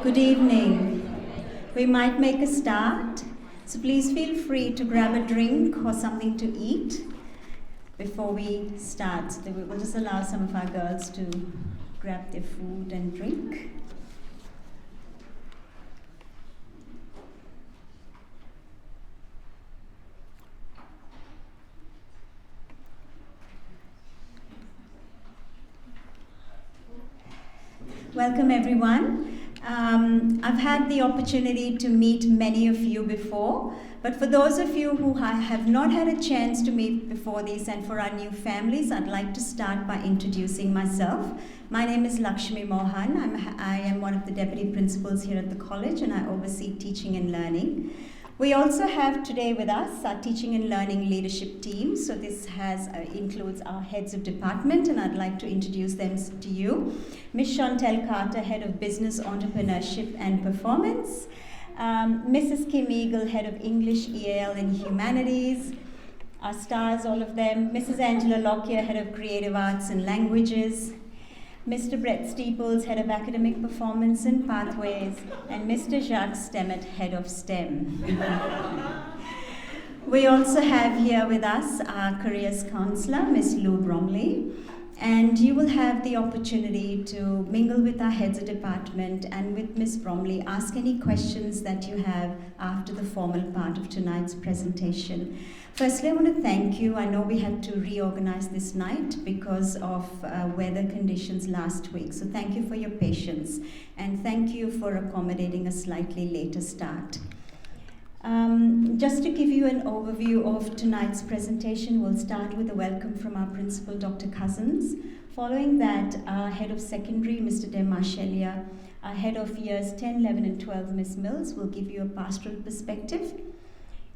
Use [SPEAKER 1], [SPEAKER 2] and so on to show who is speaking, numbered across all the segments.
[SPEAKER 1] Good evening. We might make a start, so please feel free to grab a drink or something to eat before we start. So we'll just allow some of our girls to grab their food and drink. Welcome everyone. I've had the opportunity to meet many of you before, but for those of you who have not had a chance to meet before this and for our new families, I'd like to start by introducing myself. My name is Lakshmi Mohan. I am one of the deputy principals here at the college and I oversee teaching and learning. We also have today with us our teaching and learning leadership team. So this includes our heads of department, and I'd like to introduce them to you. Ms. Chantel Carter, Head of Business, Entrepreneurship and Performance. Mrs. Kim Eagle, Head of English, EAL and Humanities. Our stars, all of them. Mrs. Angela Lockyer, Head of Creative Arts and Languages. Mr. Brett Steeples, Head of Academic Performance and Pathways, and Mr. Jacques Stemmet, Head of STEM. We also have here with us our Careers Counsellor, Ms. Lou Bromley, and you will have the opportunity to mingle with our heads of department and with Ms. Bromley, ask any questions that you have after the formal part of tonight's presentation. Firstly, I want to thank you. I know we had to reorganize this night because of weather conditions last week. So thank you for your patience and thank you for accommodating a slightly later start. Just to give you an overview of tonight's presentation, we'll start with a welcome from our principal, Dr. Cousins. Following that, our head of secondary, Mr. De Marchelia, our head of years 10, 11 and 12, Ms. Mills, will give you a pastoral perspective.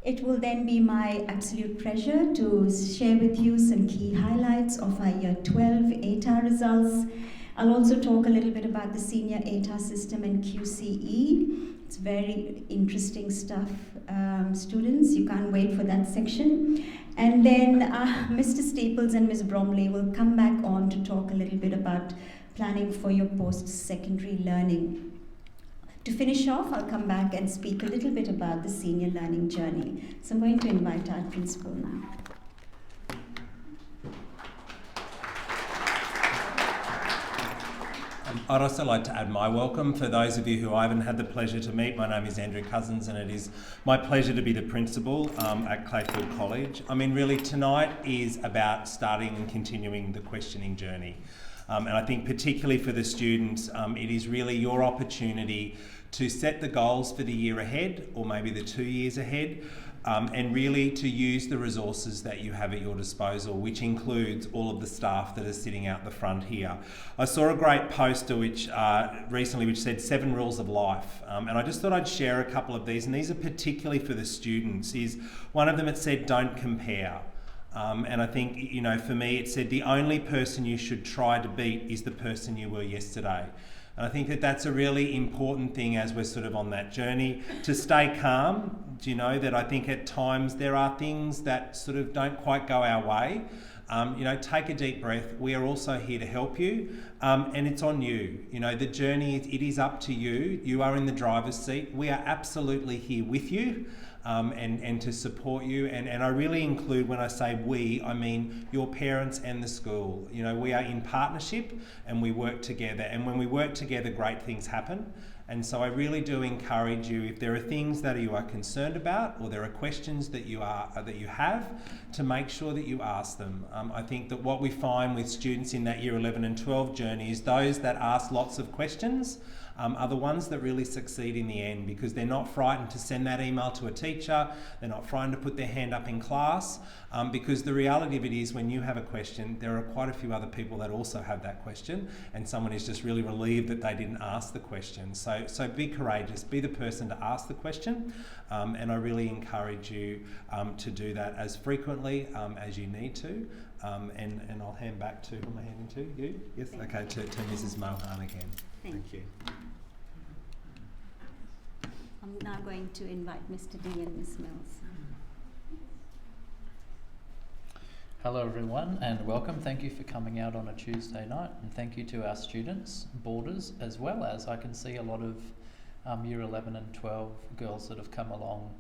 [SPEAKER 1] It will then be my absolute pleasure to share with you some key highlights of our Year 12 ATAR results. I'll also talk a little bit about the senior ATAR system and QCE. It's very interesting stuff, students. You can't wait for that section. And then Mr. Staples and Ms. Bromley will come back on to talk a little bit about planning for your post-secondary learning. To finish off, I'll come back and speak a little bit about the senior learning journey. So I'm going to invite our principal now.
[SPEAKER 2] I'd also like to add my welcome for those of you who I haven't had the pleasure to meet. My name is Andrew Cousins and it is my pleasure to be the principal at Clayfield College. I mean, really tonight is about starting and continuing the questioning journey. And I think particularly for the students, it is really your opportunity to set the goals for the year ahead or maybe the 2 years ahead, and really to use the resources that you have at your disposal, which includes all of the staff that are sitting out the front here. I saw a great poster recently which said 7 rules of life, and I just thought I'd share a couple of these, and these are particularly for the students. One of them, it said don't compare. And I think, you know, for me it said the only person you should try to beat is the person you were yesterday. And I think that that's a really important thing as we're sort of on that journey, to stay calm. Do you know that I think at times there are things that sort of don't quite go our way. You know, take a deep breath. We are also here to help you, and it's on you. You know, the journey, it is up to you. You are in the driver's seat. We are absolutely here with you. And to support you, and I really include, when I say we, I mean your parents and the school. You know, we are in partnership and we work together, and when we work together, great things happen. And so I really do encourage you, if there are things that you are concerned about or there are questions that you have, to make sure that you ask them. I think that what we find with students in that Year 11 and 12 journey is those that ask lots of questions are the ones that really succeed in the end, because they're not frightened to send that email to a teacher, they're not frightened to put their hand up in class, because the reality of it is, when you have a question, there are quite a few other people that also have that question, and someone is just really relieved that they didn't ask the question. So be courageous, be the person to ask the question, and I really encourage you to do that as frequently as you need to. And I'll hand back to, who am I handing to? You? Yes? Okay, to Mrs. Mohan again. Thank you.
[SPEAKER 1] I'm now going to invite Mr. D and Ms. Mills.
[SPEAKER 3] Hello everyone and welcome. Thank you for coming out on a Tuesday night, and thank you to our students, boarders, as well as I can see a lot of year 11 and 12 girls that have come along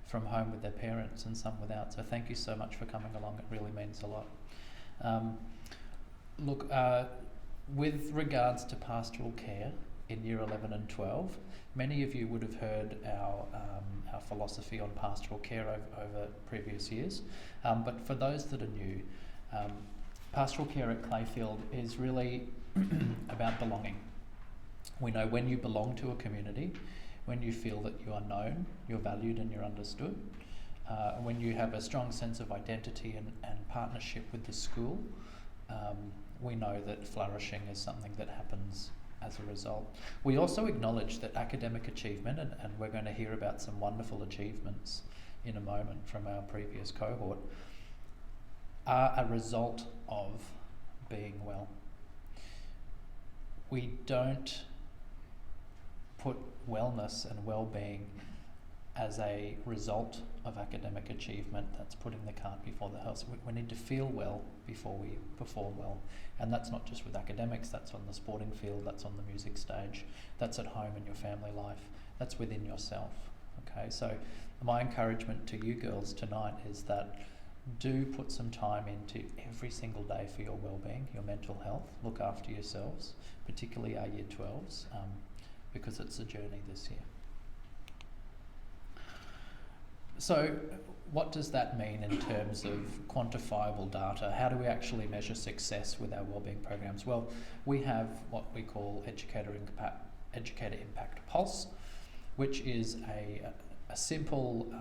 [SPEAKER 3] from home with their parents and some without. So thank you so much for coming along. It really means a lot. Look, with regards to pastoral care in year 11 and 12, many of you would have heard our philosophy on pastoral care over previous years. But for those that are new, pastoral care at Clayfield is really about belonging. We know when you belong to a community, when you feel that you are known, you're valued and you're understood, when you have a strong sense of identity and partnership with the school, we know that flourishing is something that happens as a result. We also acknowledge that academic achievement, and we're going to hear about some wonderful achievements in a moment from our previous cohort, are a result of being well. We don't put wellness and well-being as a result of academic achievement. That's putting the cart before the horse. We need to feel well before we perform well. And that's not just with academics, that's on the sporting field, that's on the music stage, that's at home in your family life, that's within yourself. Okay, so my encouragement to you girls tonight is that do put some time into every single day for your well-being, your mental health. Look after yourselves, particularly our year 12s, because it's a journey this year. So what does that mean in terms of quantifiable data? How do we actually measure success with our wellbeing programs? Well, we have what we call Educator Impact Pulse, which is a simple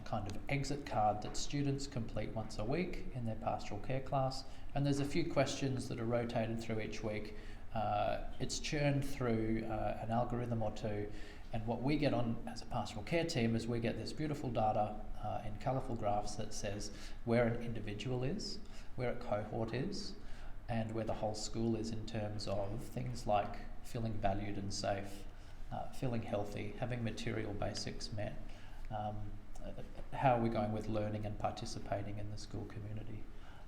[SPEAKER 3] kind of exit card that students complete once a week in their pastoral care class. And there's a few questions that are rotated through each week. It's churned through an algorithm or two. And what we get on as a pastoral care team is we get this beautiful data in colourful graphs that says where an individual is, where a cohort is, and where the whole school is in terms of things like feeling valued and safe, feeling healthy, having material basics met, how are we going with learning and participating in the school community,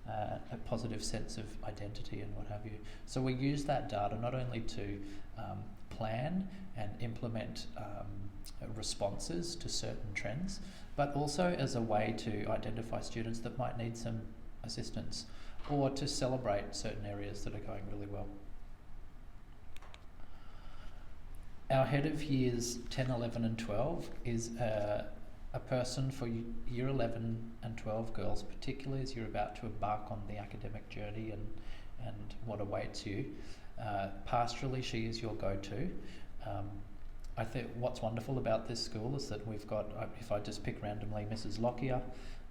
[SPEAKER 3] a positive sense of identity and what have you. So we use that data not only to plan and implement responses to certain trends, but also as a way to identify students that might need some assistance or to celebrate certain areas that are going really well. Our head of years 10, 11 and 12 is a person for year 11 and 12 girls, particularly as you're about to embark on the academic journey and what awaits you. Pastorally, she is your go-to. I think what's wonderful about this school is that we've got, if I just pick randomly, Mrs. Lockyer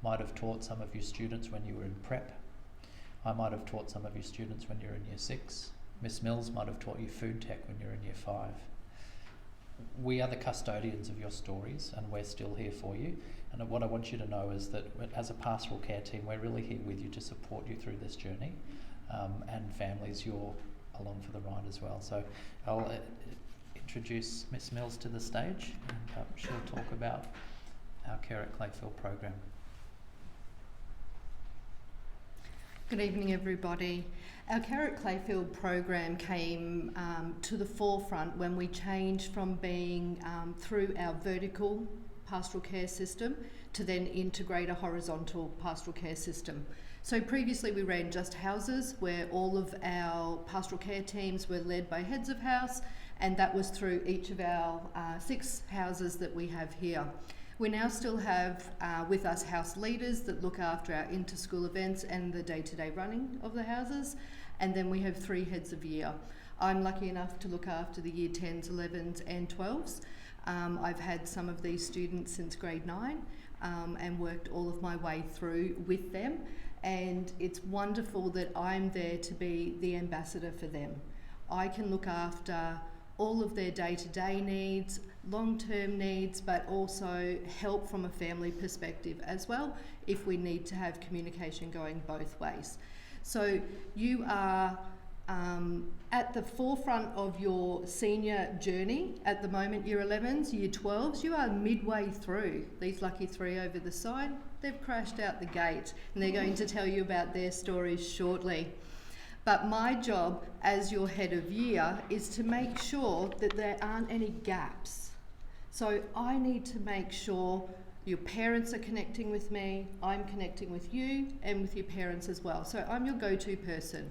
[SPEAKER 3] might have taught some of you students when you were in prep. I might have taught some of you students when you're in year 6. Miss Mills might have taught you food tech when you're in year 5. We are the custodians of your stories and we're still here for you. And what I want you to know is that as a pastoral care team, we're really here with you to support you through this journey. And families, you're along for the ride as well. So I'll introduce Miss Mills to the stage and she'll talk about our Care at Clayfield program.
[SPEAKER 4] Good evening, everybody. Our Care at Clayfield program came to the forefront when we changed from being through our vertical pastoral care system to then integrate a horizontal pastoral care system. So previously we ran just houses where all of our pastoral care teams were led by heads of house, and that was through each of our 6 houses that we have here. We now still have with us house leaders that look after our inter-school events and the day-to-day running of the houses, and then we have 3 heads of year. I'm lucky enough to look after the year 10s, 11s and 12s. I've had some of these students since grade 9 and worked all of my way through with them, and it's wonderful that I'm there to be the ambassador for them. I can look after all of their day-to-day needs, long-term needs, but also help from a family perspective as well if we need to have communication going both ways. So you are at the forefront of your senior journey at the moment, year 11s, year 12s. You are midway through. These lucky 3 over the side, they've crashed out the gate and they're going to tell you about their stories shortly. But my job as your head of year is to make sure that there aren't any gaps So I need to make sure your parents are connecting with me, I'm connecting with you and with your parents as well. So I'm your go-to person.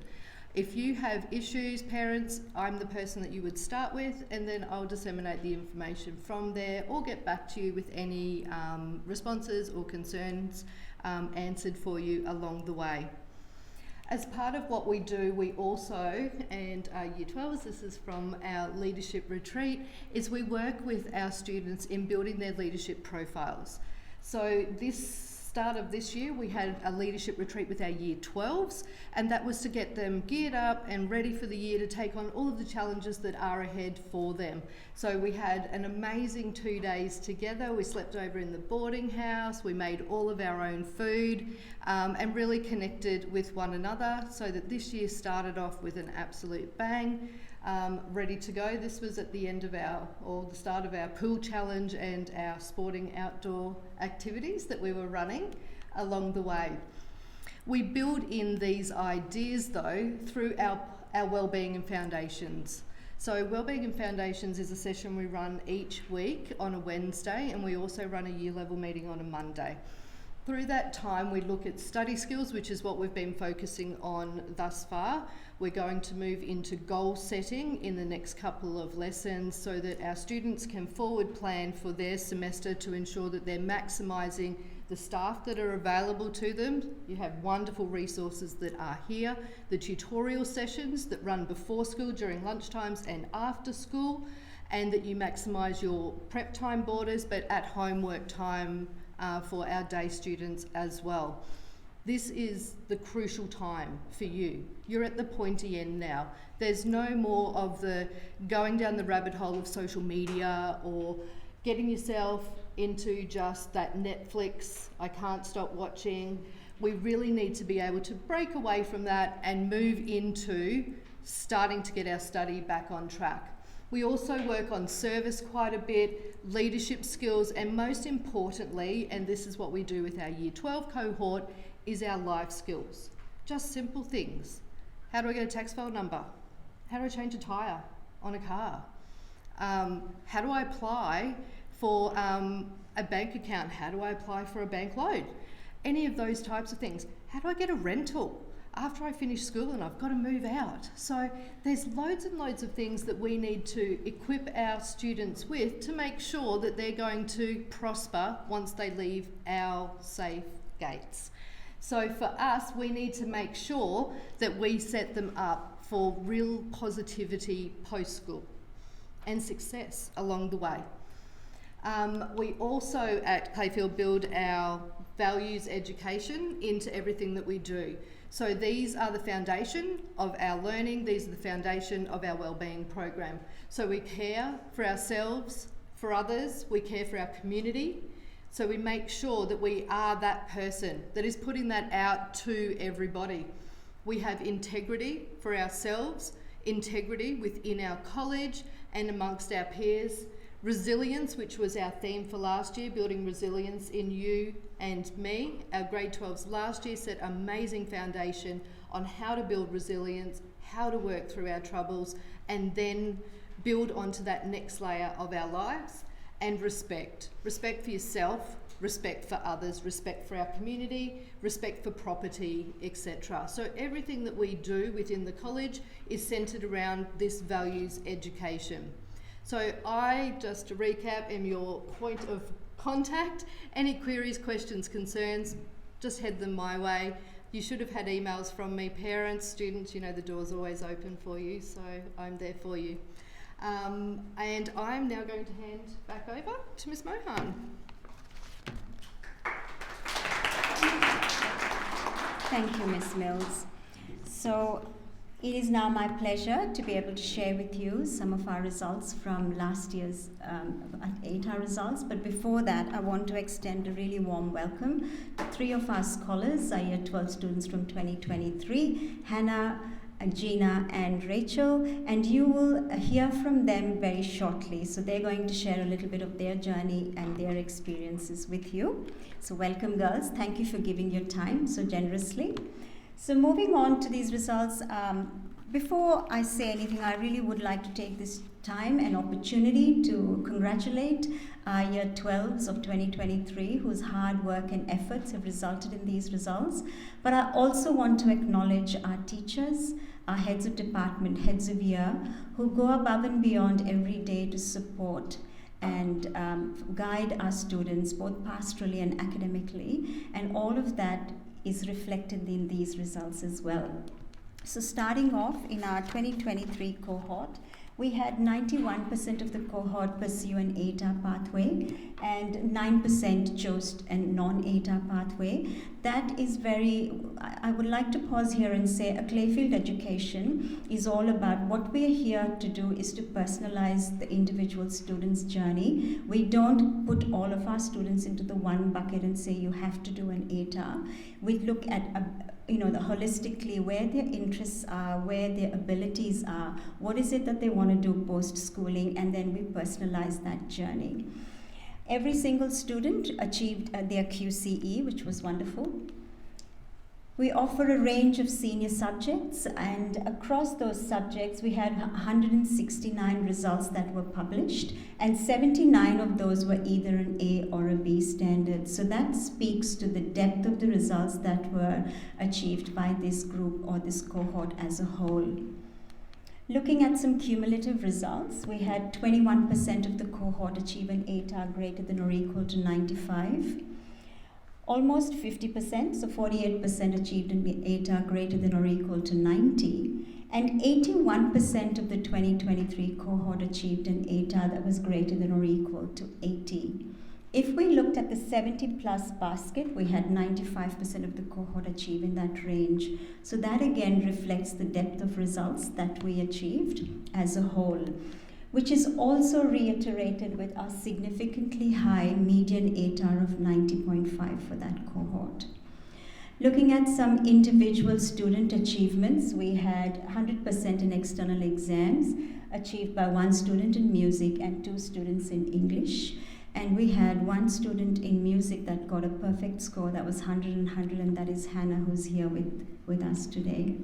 [SPEAKER 4] If you have issues, parents, I'm the person that you would start with, and then I'll disseminate the information from there or get back to you with any responses or concerns answered for you along the way. As part of what we do, we also, and Year 12s, this is from our leadership retreat, is we work with our students in building their leadership profiles. So start of this year, we had a leadership retreat with our Year 12s, and that was to get them geared up and ready for the year to take on all of the challenges that are ahead for them. So we had an amazing 2 days together. We slept over in the boarding house, we made all of our own food, and really connected with one another, so that this year started off with an absolute bang. Ready to go. This was at the end of the start of our pool challenge and our sporting outdoor activities that we were running along the way. We build in these ideas though through our Wellbeing and Foundations. So Wellbeing and Foundations is a session we run each week on a Wednesday, and we also run a year level meeting on a Monday. Through that time, we look at study skills, which is what we've been focusing on thus far. We're going to move into goal setting in the next couple of lessons so that our students can forward plan for their semester to ensure that they're maximising the staff that are available to them. You have wonderful resources that are here, the tutorial sessions that run before school, during lunchtimes and after school, and that you maximise your prep time borders, but at home work time for our day students as well. This is the crucial time for you. You're at the pointy end now. There's no more of the going down the rabbit hole of social media or getting yourself into just that Netflix, I can't stop watching. We really need to be able to break away from that and move into starting to get our study back on track. We also work on service quite a bit, leadership skills, and most importantly, and this is what we do with our Year 12 cohort, is our life skills. Just simple things. How do I get a tax file number? How do I change a tyre on a car? How do I apply for a bank account? How do I apply for a bank loan? Any of those types of things. How do I get a rental after I finish school and I've got to move out? So there's loads and loads of things that we need to equip our students with to make sure that they're going to prosper once they leave our safe gates. So for us, we need to make sure that we set them up for real positivity post-school and success along the way. We also at Clayfield build our values education into everything that we do. So these are the foundation of our learning, these are the foundation of our wellbeing program. So we care for ourselves, for others, we care for our community. So we make sure that we are that person that is putting that out to everybody. We have integrity for ourselves, integrity within our college and amongst our peers. Resilience, which was our theme for last year, building resilience in you and me. Our grade 12s last year set amazing foundation on how to build resilience, how to work through our troubles, and then build onto that next layer of our lives. And respect. Respect for yourself, respect for others, respect for our community, respect for property, etc. So everything that we do within the college is centred around this values education. So I, just to recap, am your point of contact. Any queries, questions, concerns, just head them my way. You should have had emails from me, parents, students, you know the door's always open for you, so I'm there for you. And I'm now going to hand back over to Ms. Mohan.
[SPEAKER 1] Thank you, Ms. Mills. So it is now my pleasure to be able to share with you some of our results from last year's 8-hour results. But before that, I want to extend a really warm welcome to 3 of our scholars, our Year 12 students from 2023, Hannah, Gina and Rachel, and you will hear from them very shortly. So they're going to share a little bit of their journey and their experiences with you. So welcome, girls. Thank you for giving your time so generously. So moving on to these results, Before I say anything, I really would like to take this time and opportunity to congratulate our Year 12s of 2023 whose hard work and efforts have resulted in these results. But I also want to acknowledge our teachers, our heads of department, heads of year, who go above and beyond every day to support and guide our students both pastorally and academically, and all of that is reflected in these results as well. So starting off in our 2023 cohort, we had 91% of the cohort pursue an ATAR pathway and 9% chose a non-ATAR pathway. That is I would like to pause here and say a Clayfield education is all about what we are here to do is to personalize the individual student's journey. We don't put all of our students into the one bucket and say you have to do an ATAR. We look at holistically where their interests are, where their abilities are, what is it that they want to do post-schooling, and then we personalize that journey. Every single student achieved their QCE, which was wonderful. We offer a range of senior subjects, and across those subjects we had 169 results that were published, and 79 of those were either an A or a B standard. So that speaks to the depth of the results that were achieved by this group or this cohort as a whole. Looking at some cumulative results, we had 21% of the cohort achieve an ATAR greater than or equal to 95. Almost 50%, so 48% achieved an ATAR greater than or equal to 90, and 81% of the 2023 cohort achieved an ATAR that was greater than or equal to 80. If we looked at the 70 plus basket, we had 95% of the cohort achieve in that range. So that again reflects the depth of results that we achieved as a whole, which is also reiterated with our significantly high median ATAR of 90.5 for that cohort. Looking at some individual student achievements, we had 100% in external exams achieved by one student in music and 2 students in English. And we had one student in music that got a perfect score, that was 100 and 100, and that is Hannah, who's here with us today.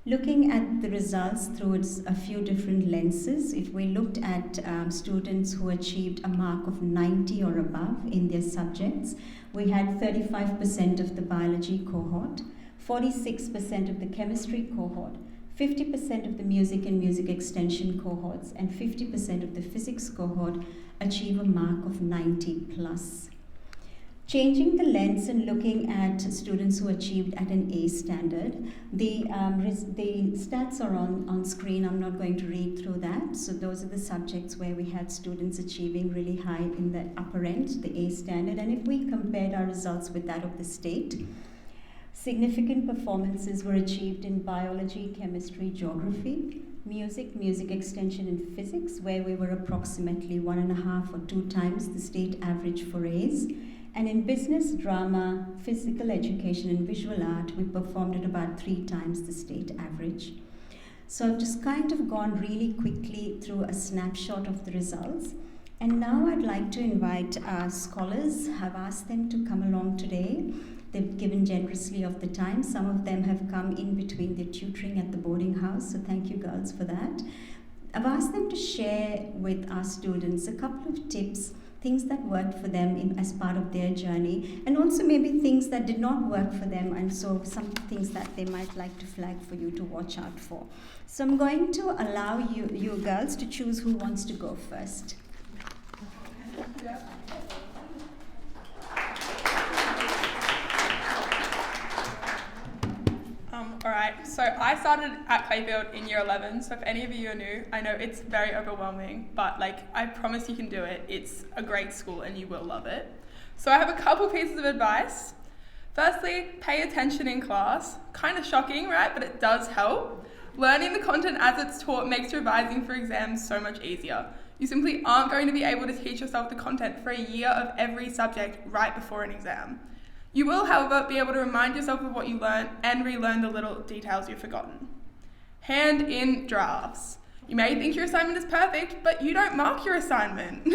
[SPEAKER 1] Looking at the results through a few different lenses, if we looked at students who achieved a mark of 90 or above in their subjects, we had 35% of the biology cohort, 46% of the chemistry cohort, 50% of the music and music extension cohorts, and 50% of the physics cohort achieve a mark of 90 plus. Changing the lens and looking at students who achieved at an A standard, the stats are on screen. I'm not going to read through that. So those are the subjects where we had students achieving really high in the upper end, the A standard. And if we compared our results with that of the state, significant performances were achieved in biology, chemistry, geography, music extension, and physics, where we were approximately 1.5 or 2 times the state average for A's. And in business, drama, physical education, and visual art, we performed at about 3 times the state average. So I've just kind of gone really quickly through a snapshot of the results. And now I'd like to invite our scholars. I've asked them to come along today. They've given generously of the time. Some of them have come in between their tutoring at the boarding house, so thank you girls for that. I've asked them to share with our students a couple of tips, things that worked for them as part of their journey, and also maybe things that did not work for them, and so some things that they might like to flag for you to watch out for. So I'm going to allow you girls to choose who wants to go first.
[SPEAKER 5] Alright, so I started at Clayfield in year 11, so if any of you are new, I know it's very overwhelming, but I promise you can do it. It's a great school and you will love it. So I have a couple pieces of advice. Firstly, pay attention in class. Kind of shocking, right? But it does help. Learning the content as it's taught makes revising for exams so much easier. You simply aren't going to be able to teach yourself the content for a year of every subject right before an exam. You will, however, be able to remind yourself of what you learned and relearn the little details you've forgotten. Hand in drafts. You may think your assignment is perfect, but you don't mark your assignment.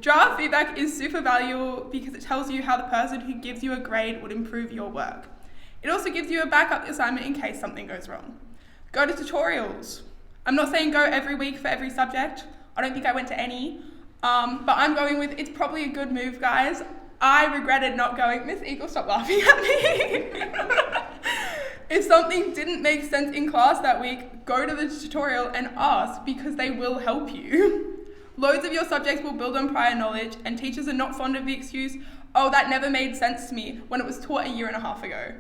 [SPEAKER 5] Draft feedback is super valuable because it tells you how the person who gives you a grade would improve your work. It also gives you a backup assignment in case something goes wrong. Go to tutorials. I'm not saying go every week for every subject. I don't think I went to any. But I'm going with, it's probably a good move, guys. I regretted not going. Miss Eagle, stop laughing at me. If something didn't make sense in class that week, go to the tutorial and ask, because they will help you. Loads of your subjects will build on prior knowledge, and teachers are not fond of the excuse, oh, that never made sense to me, when it was taught a year and a half ago.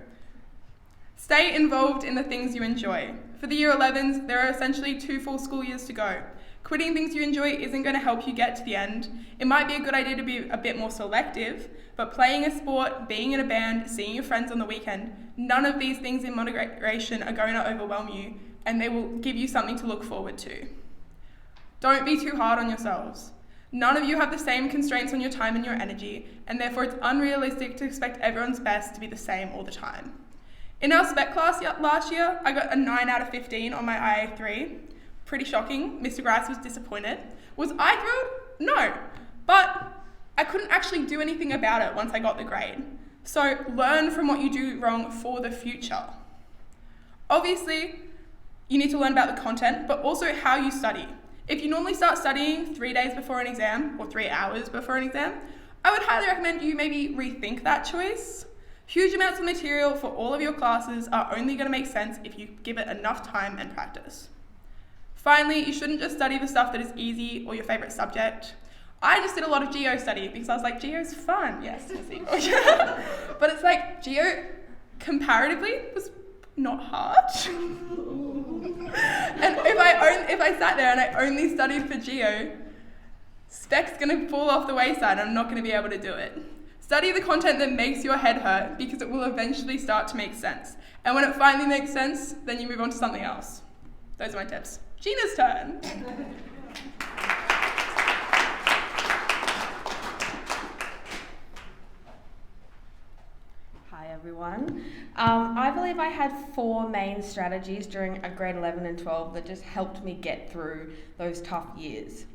[SPEAKER 5] Stay involved in the things you enjoy. For the Year 11s, there are essentially 2 full school years to go. Quitting things you enjoy isn't going to help you get to the end. It might be a good idea to be a bit more selective, but playing a sport, being in a band, seeing your friends on the weekend, none of these things in moderation are going to overwhelm you, and they will give you something to look forward to. Don't be too hard on yourselves. None of you have the same constraints on your time and your energy, and therefore it's unrealistic to expect everyone's best to be the same all the time. In our spec class last year, I got a 9 out of 15 on my IA3. Pretty shocking. Mr. Grice was disappointed. Was I thrilled? No. But I couldn't actually do anything about it once I got the grade. So learn from what you do wrong for the future. Obviously, you need to learn about the content, but also how you study. If you normally start studying 3 days before an exam, or 3 hours before an exam, I would highly recommend you maybe rethink that choice. Huge amounts of material for all of your classes are only going to make sense if you give it enough time and practice. Finally, you shouldn't just study the stuff that is easy or your favourite subject. I just did a lot of geo study because I was like, geo's fun. Yes, but it's like, geo comparatively was not hard. And if I sat there and I only studied for geo, spec's gonna fall off the wayside and I'm not gonna be able to do it. Study the content that makes your head hurt, because it will eventually start to make sense. And when it finally makes sense, then you move on to something else. Those are my tips. Gina's turn.
[SPEAKER 6] Hi everyone. I believe I had 4 main strategies during a grade 11 and 12 that just helped me get through those tough years.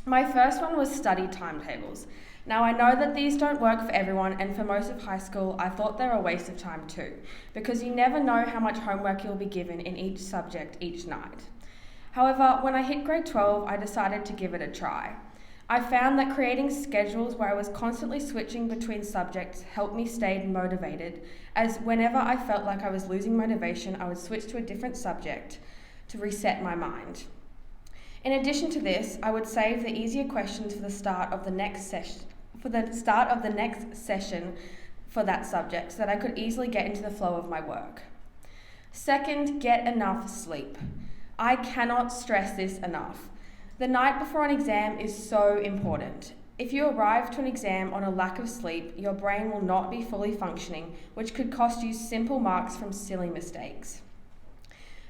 [SPEAKER 6] My first one was study timetables. Now I know that these don't work for everyone, and for most of high school I thought they were a waste of time too, because you never know how much homework you'll be given in each subject each night. However, when I hit grade 12, I decided to give it a try. I found that creating schedules where I was constantly switching between subjects helped me stay motivated, as whenever I felt like I was losing motivation, I would switch to a different subject to reset my mind. In addition to this, I would save the easier questions for the start of the next session for that subject, so that I could easily get into the flow of my work. Second, get enough sleep. I cannot stress this enough. The night before an exam is so important. If you arrive to an exam on a lack of sleep, your brain will not be fully functioning, which could cost you simple marks from silly mistakes.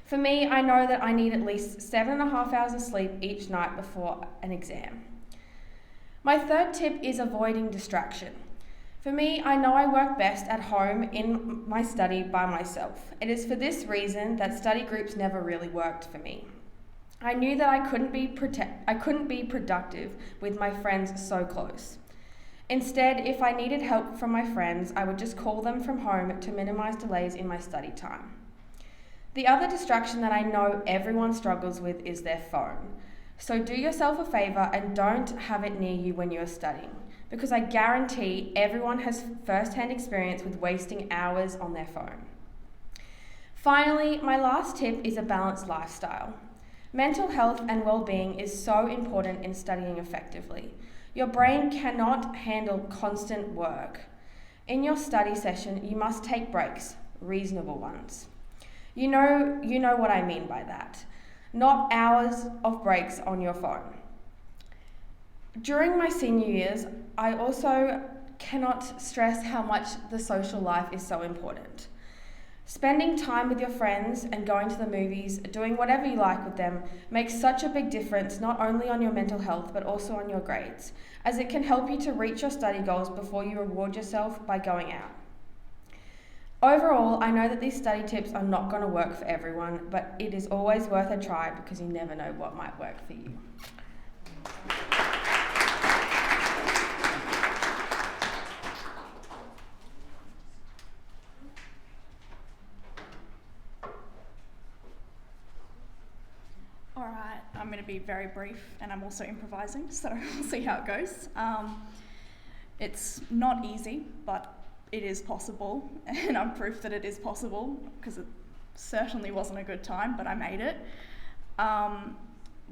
[SPEAKER 6] For me, I know that I need at least 7.5 hours of sleep each night before an exam. My third tip is avoiding distraction. For me, I know I work best at home in my study by myself. It is for this reason that study groups never really worked for me. I knew that I couldn't be productive with my friends so close. Instead, if I needed help from my friends, I would just call them from home to minimize delays in my study time. The other distraction that I know everyone struggles with is their phone. So do yourself a favor and don't have it near you when you're studying, because I guarantee everyone has first-hand experience with wasting hours on their phone. Finally, my last tip is a balanced lifestyle. Mental health and well-being is so important in studying effectively. Your brain cannot handle constant work. In your study session, you must take breaks, reasonable ones. You know what I mean by that. Not hours of breaks on your phone. During my senior years, I also cannot stress how much the social life is so important. Spending time with your friends and going to the movies, doing whatever you like with them, makes such a big difference not only on your mental health but also on your grades, as it can help you to reach your study goals before you reward yourself by going out. Overall, I know that these study tips are not going to work for everyone, but it is always worth a try because you never know what might work for you.
[SPEAKER 7] going to be very brief, and I'm also improvising, so we'll see how it goes. It's not easy, but it is possible, and I'm proof that it is possible, because it certainly wasn't a good time, but I made it.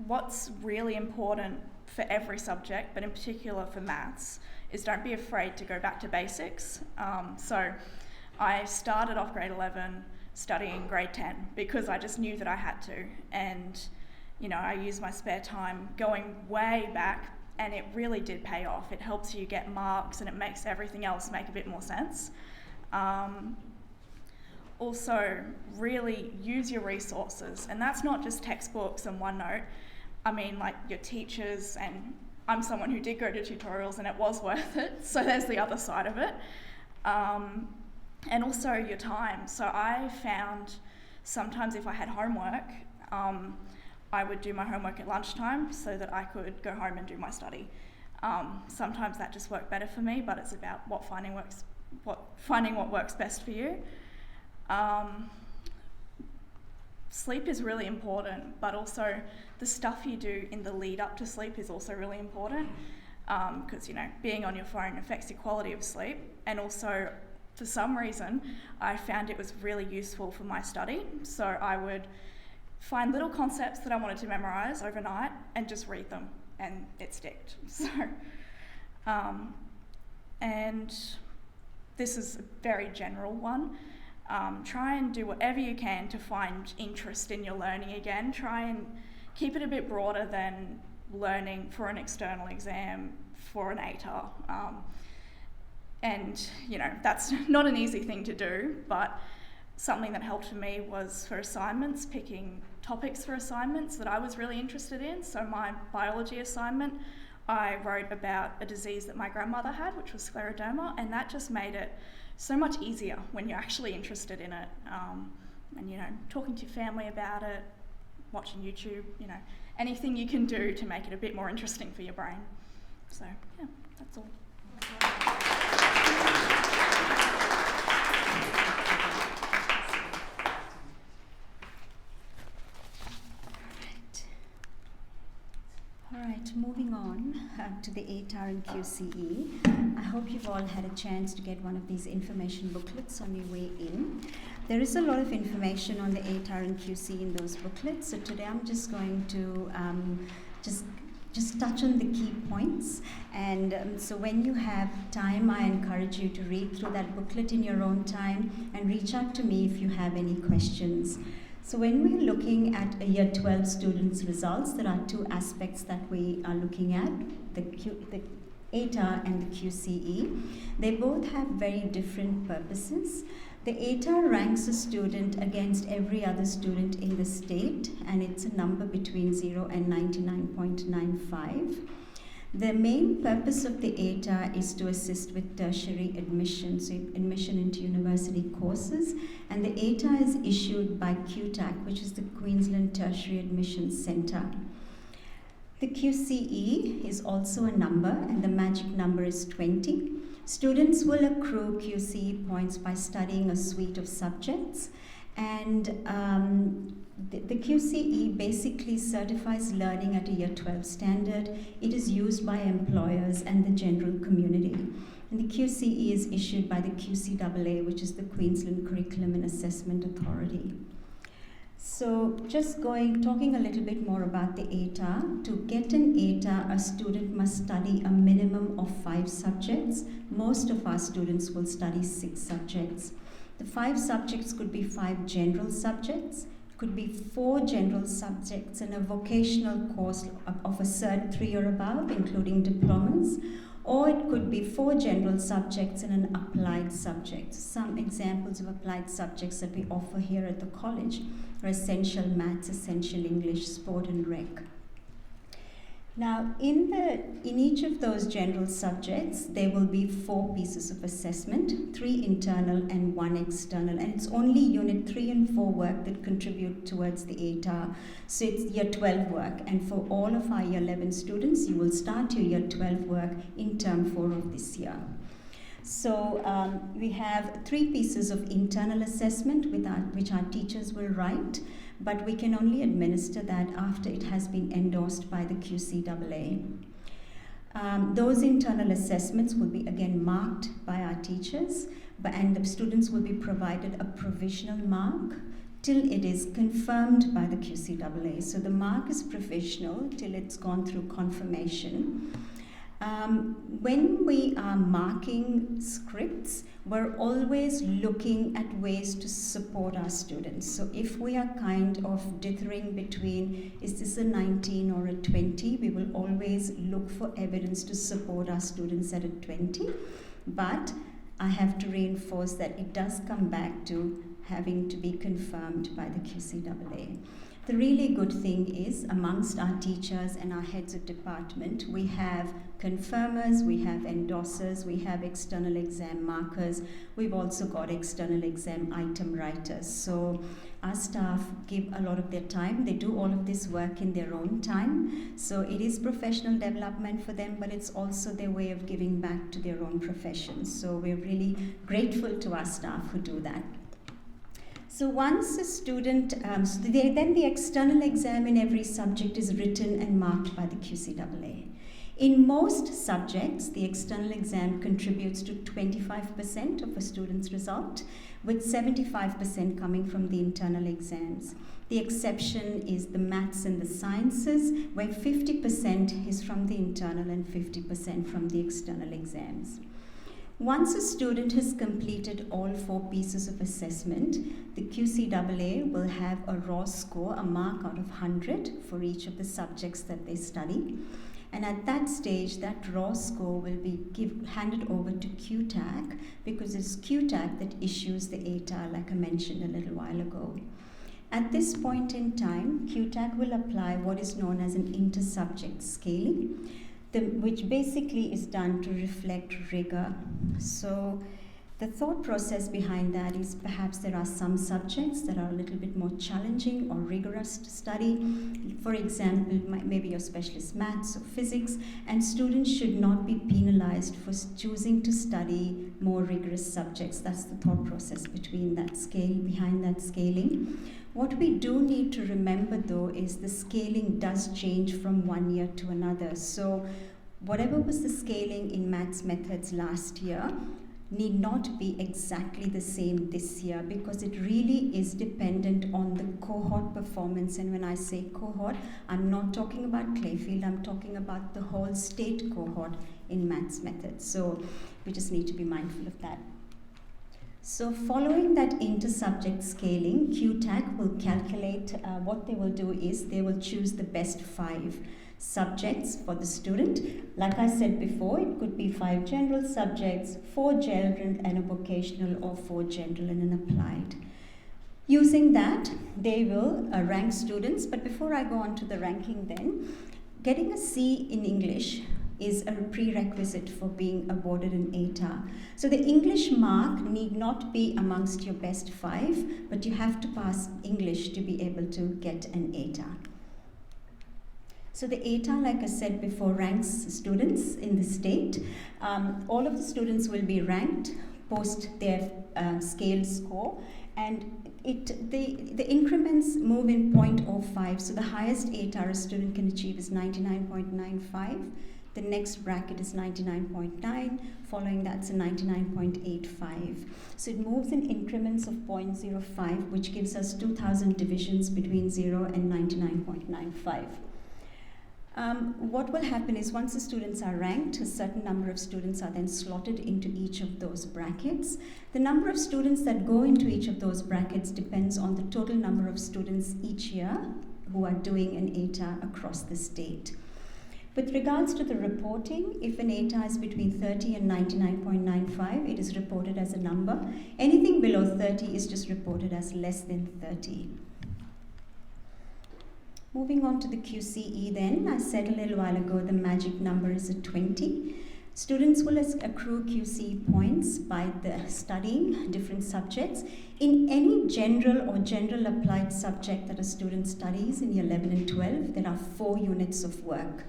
[SPEAKER 7] What's really important for every subject, but in particular for maths, is don't be afraid to go back to basics. So I started off grade 11 studying grade 10 because I just knew that I had to, and I used my spare time going way back, and it really did pay off. It helps you get marks, and it makes everything else make a bit more sense. Also, really use your resources, and that's not just textbooks and OneNote. I mean, like your teachers, and I'm someone who did go to tutorials and it was worth it, so there's the other side of it. And also your time. So I found sometimes if I had homework, I would do my homework at lunchtime so that I could go home and do my study. Sometimes that just worked better for me, but it's about finding what works best for you. Sleep is really important, but also the stuff you do in the lead up to sleep is also really important, because being on your phone affects your quality of sleep. And also, for some reason, I found it was really useful for my study. So I would find little concepts that I wanted to memorize overnight and just read them, and it sticked. So, and this is a very general one. Try and do whatever you can to find interest in your learning again. Try and keep it a bit broader than learning for an external exam for an ATAR. And that's not an easy thing to do, but something that helped for me was for assignments, picking topics for assignments that I was really interested in. So my biology assignment, I wrote about a disease that my grandmother had, which was scleroderma, and that just made it so much easier when you're actually interested in it. And talking to your family about it, watching YouTube, anything you can do to make it a bit more interesting for your brain. So yeah, that's all.
[SPEAKER 1] All right, moving on to the ATAR and QCE. I hope you've all had a chance to get one of these information booklets on your way in. There is a lot of information on the ATAR and QCE in those booklets, so today I'm just going to just touch on the key points. And so when you have time, I encourage you to read through that booklet in your own time and reach out to me if you have any questions. So when we're looking at a Year 12 students' results, there are two aspects that we are looking at, the ATAR and the QCE. They both have very different purposes. The ATAR ranks a student against every other student in the state, and it's a number between 0 and 99.95. The main purpose of the ATAR is to assist with tertiary admission, so admission into university courses, and the ATAR is issued by QTAC, which is the Queensland Tertiary Admissions Centre. The QCE is also a number, and the magic number is 20. Students will accrue QCE points by studying a suite of subjects, and the QCE basically certifies learning at a Year 12 standard. It is used by employers and the general community. And the QCE is issued by the QCAA, which is the Queensland Curriculum and Assessment Authority. So just talking a little bit more about the ATAR. To get an ATAR, a student must study a minimum of 5 subjects. Most of our students will study 6 subjects. The 5 subjects could be 5 general subjects, could be 4 general subjects and a vocational course of a Cert 3 or above, including diplomas, or it could be 4 general subjects and an applied subject. Some examples of applied subjects that we offer here at the college are essential maths, essential English, sport and rec. Now, in each of those general subjects, there will be 4 pieces of assessment, 3 internal and 1 external, and it's only Unit 3 and 4 work that contribute towards the ATAR. So it's Year 12 work, and for all of our Year 11 students, you will start your Year 12 work in Term 4 of this year. So we have 3 pieces of internal assessment which our teachers will write, but we can only administer that after it has been endorsed by the QCAA. Those internal assessments will be again marked by our teachers, and the students will be provided a provisional mark till it is confirmed by the QCAA. So the mark is provisional till it's gone through confirmation. When we are marking scripts, we're always looking at ways to support our students. So if we are kind of dithering between, is this a 19 or a 20, we will always look for evidence to support our students at a 20. But I have to reinforce that it does come back to having to be confirmed by the QCAA. The really good thing is, amongst our teachers and our heads of department, we have confirmers, we have endorsers, we have external exam markers, we've also got external exam item writers. So our staff give a lot of their time. They do all of this work in their own time. So it is professional development for them, but it's also their way of giving back to their own profession. So we're really grateful to our staff who do that. So once a student, then the external exam in every subject is written and marked by the QCAA. In most subjects, the external exam contributes to 25% of a student's result, with 75% coming from the internal exams. The exception is the maths and the sciences, where 50% is from the internal and 50% from the external exams. Once a student has completed all 4 pieces of assessment, the QCAA will have a raw score, a mark out of 100 for each of the subjects that they study. And at that stage, that raw score will be handed over to QTAC, because it's QTAC that issues the ATAR, like I mentioned a little while ago. At this point in time, QTAC will apply what is known as an inter-subject scaling, which basically is done to reflect rigor. So the thought process behind that is perhaps there are some subjects that are a little bit more challenging or rigorous to study. For example, maybe your specialist maths or physics, and students should not be penalized for choosing to study more rigorous subjects. That's the thought process behind that scaling. What we do need to remember, though, is the scaling does change from one year to another. So whatever was the scaling in maths methods last year need not be exactly the same this year, because it really is dependent on the cohort performance. And when I say cohort, I'm not talking about Clayfield, I'm talking about the whole state cohort in maths methods. So we just need to be mindful of that. So following that inter-subject scaling, QTAC will calculate, what they will do is they will choose the best 5 subjects for the student. Like I said before, it could be 5 general subjects, 4 general and a vocational, or 4 general and an applied. Using that, they will rank students. But before I go on to the ranking then, getting a C in English is a prerequisite for being awarded an ATAR. So the English mark need not be amongst your best 5, but you have to pass English to be able to get an ATAR. So the ATAR, like I said before, ranks students in the state. All of the students will be ranked post their scaled score, and the increments move in 0.05. So the highest ATAR a student can achieve is 99.95. The next bracket is 99.9, following that's a 99.85. So it moves in increments of 0.05, which gives us 2,000 divisions between 0 and 99.95. What will happen is once the students are ranked, a certain number of students are then slotted into each of those brackets. The number of students that go into each of those brackets depends on the total number of students each year who are doing an ATAR across the state. With regards to the reporting, if an ATAR is between 30 and 99.95, it is reported as a number. Anything below 30 is just reported as less than 30. Moving on to the QCE then, I said a little while ago the magic number is a 20. Students will accrue QCE points by the studying different subjects. In any general or general applied subject that a student studies in year 11 and 12, there are 4 units of work.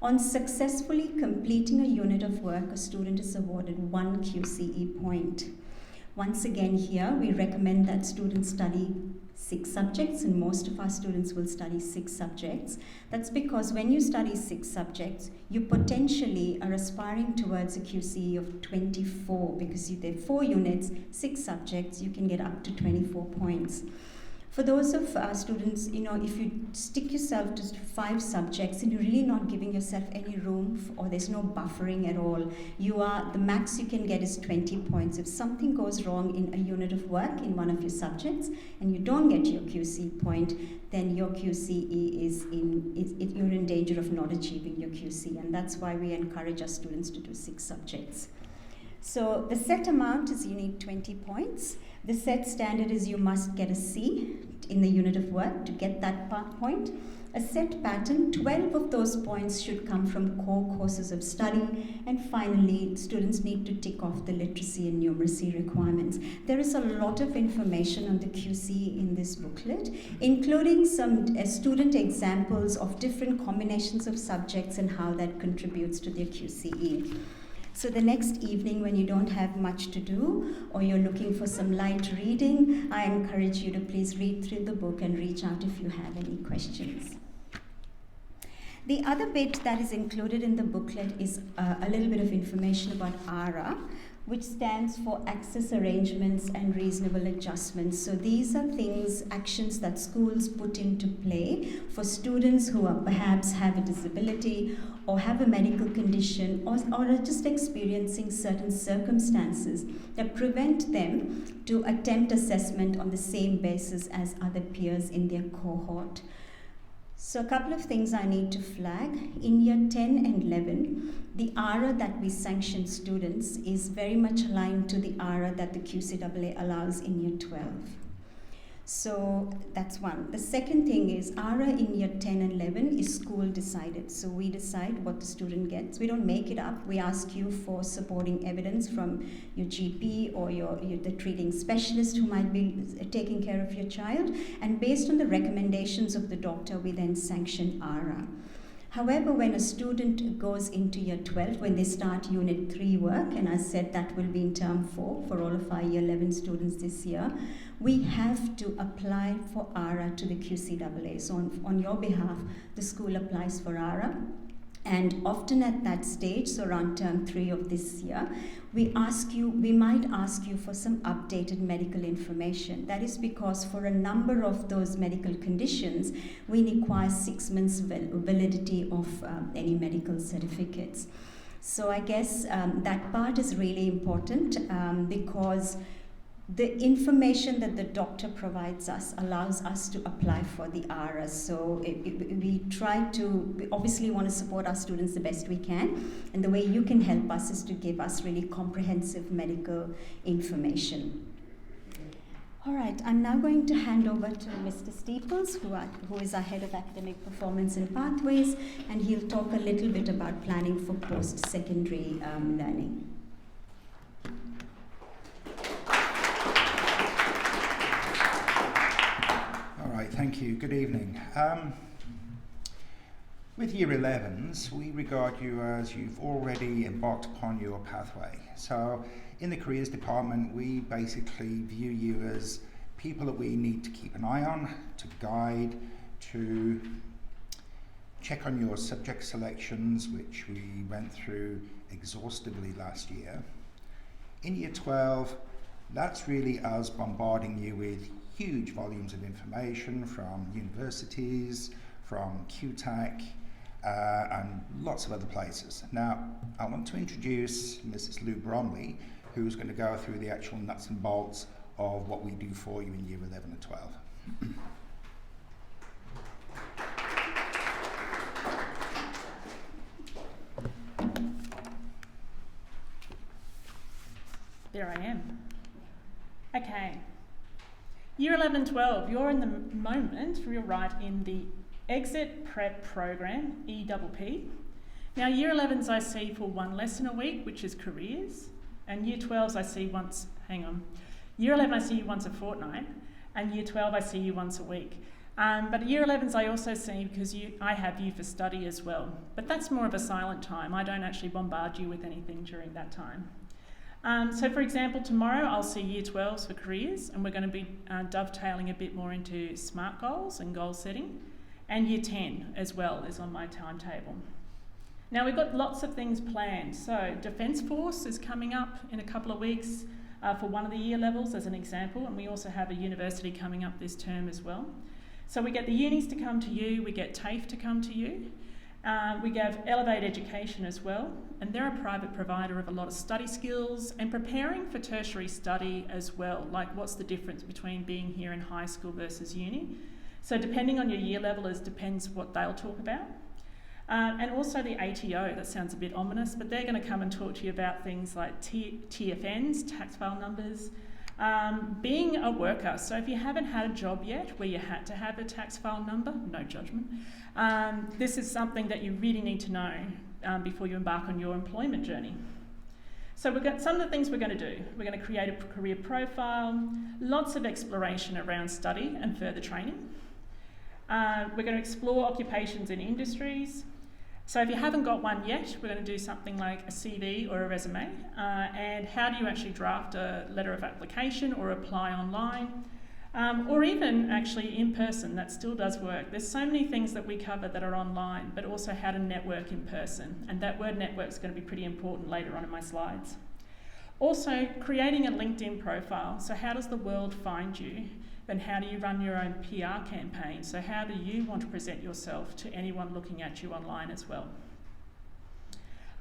[SPEAKER 1] On successfully completing a unit of work, a student is awarded 1 QCE point. Once again here, we recommend that students study 6 subjects, and most of our students will study 6 subjects. That's because when you study 6 subjects, you potentially are aspiring towards a QCE of 24, because there are 4 units, 6 subjects, you can get up to 24 points. For those of our students, if you stick yourself to 5 subjects and you're really not giving yourself any room, or there's no buffering at all, the max you can get is 20 points. If something goes wrong in a unit of work in one of your subjects and you don't get your QCE point, then your QCE you're in danger of not achieving your QCE, and that's why we encourage our students to do 6 subjects. So the set amount is you need 20 points. The set standard is you must get a C in the unit of work to get that point. A set pattern, 12 of those points should come from core courses of study. And finally, students need to tick off the literacy and numeracy requirements. There is a lot of information on the QCE in this booklet, including some student examples of different combinations of subjects and how that contributes to their QCE. So the next evening, when you don't have much to do or you're looking for some light reading, I encourage you to please read through the book and reach out if you have any questions. The other bit that is included in the booklet is a little bit of information about ARA, which stands for Access Arrangements and Reasonable Adjustments. So these are actions that schools put into play for students who perhaps have a disability or have a medical condition or are just experiencing certain circumstances that prevent them to attempt assessment on the same basis as other peers in their cohort. So a couple of things I need to flag. In year 10 and 11, the ARA that we sanction students is very much aligned to the ARA that the QCAA allows in year 12. So that's one. The second thing is ARA in year 10 and 11 is school decided. So we decide what the student gets. We don't make it up. We ask you for supporting evidence from your GP or the treating specialist who might be taking care of your child. And based on the recommendations of the doctor, we then sanction ARA. However, when a student goes into year 12, when they start unit 3 work, and I said that will be in term 4 for all of our year 11 students this year, we have to apply for ARA to the QCAA. So on your behalf, the school applies for ARA. And often at that stage, so around term 3 of this year, we might ask you for some updated medical information. That is because for a number of those medical conditions, we require 6 months validity of any medical certificates. So I guess that part is really important because the information that the doctor provides us allows us to apply for the ARA. So we obviously want to support our students the best we can, and the way you can help us is to give us really comprehensive medical information. All right, I'm now going to hand over to Mr. Steeples, who is our Head of Academic Performance and Pathways, and he'll talk a little bit about planning for post-secondary learning.
[SPEAKER 8] Thank you. Good evening. With Year 11s, we regard you as you've already embarked upon your pathway. So in the Careers Department, we basically view you as people that we need to keep an eye on, to guide, to check on your subject selections, which we went through exhaustively last year. In Year 12, that's really us bombarding you with huge volumes of information from universities, from QTAC, and lots of other places. Now, I want to introduce Mrs. Lou Bromley, who's going to go through the actual nuts and bolts of what we do for you in Year 11 and 12.
[SPEAKER 9] There I am. Okay. Year 11 and 12, you're in the moment, you're right, in the Exit Prep Program, EPP. Now, Year 11s I see for 1 lesson a week, which is careers, and Year 12s I see Year 11 I see you once a fortnight, and Year 12 I see you once a week. But at Year 11s I also see, because I have you for study as well. But that's more of a silent time. I don't actually bombard you with anything during that time. So for example, tomorrow I'll see Year 12s for careers, and we're going to be dovetailing a bit more into SMART goals and goal setting. And Year 10 as well is on my timetable. Now we've got lots of things planned. So Defence Force is coming up in a couple of weeks for one of the year levels as an example, and we also have a university coming up this term as well. So we get the unis to come to you, we get TAFE to come to you. We have Elevate Education as well, and they're a private provider of a lot of study skills and preparing for tertiary study as well, like what's the difference between being here in high school versus uni. So depending on your year level, it depends what they'll talk about. And also the ATO, that sounds a bit ominous, but they're going to come and talk to you about things like TFNs, tax file numbers, being a worker. So if you haven't had a job yet where you had to have a tax file number, no judgment, this is something that you really need to know before you embark on your employment journey. So we've got some of the things we're going to do. We're going to create a career profile, lots of exploration around study and further training. We're going to explore occupations and industries. So if you haven't got one yet, we're going to do something like a CV or a resume, and how do you actually draft a letter of application or apply online, or even actually in person. That still does work. There's so many things that we cover that are online, but also how to network in person, and that word network is going to be pretty important later on in my slides. Also, creating a LinkedIn profile. So how does the world find you? Then how do you run your own PR campaign? So how do you want to present yourself to anyone looking at you online as well?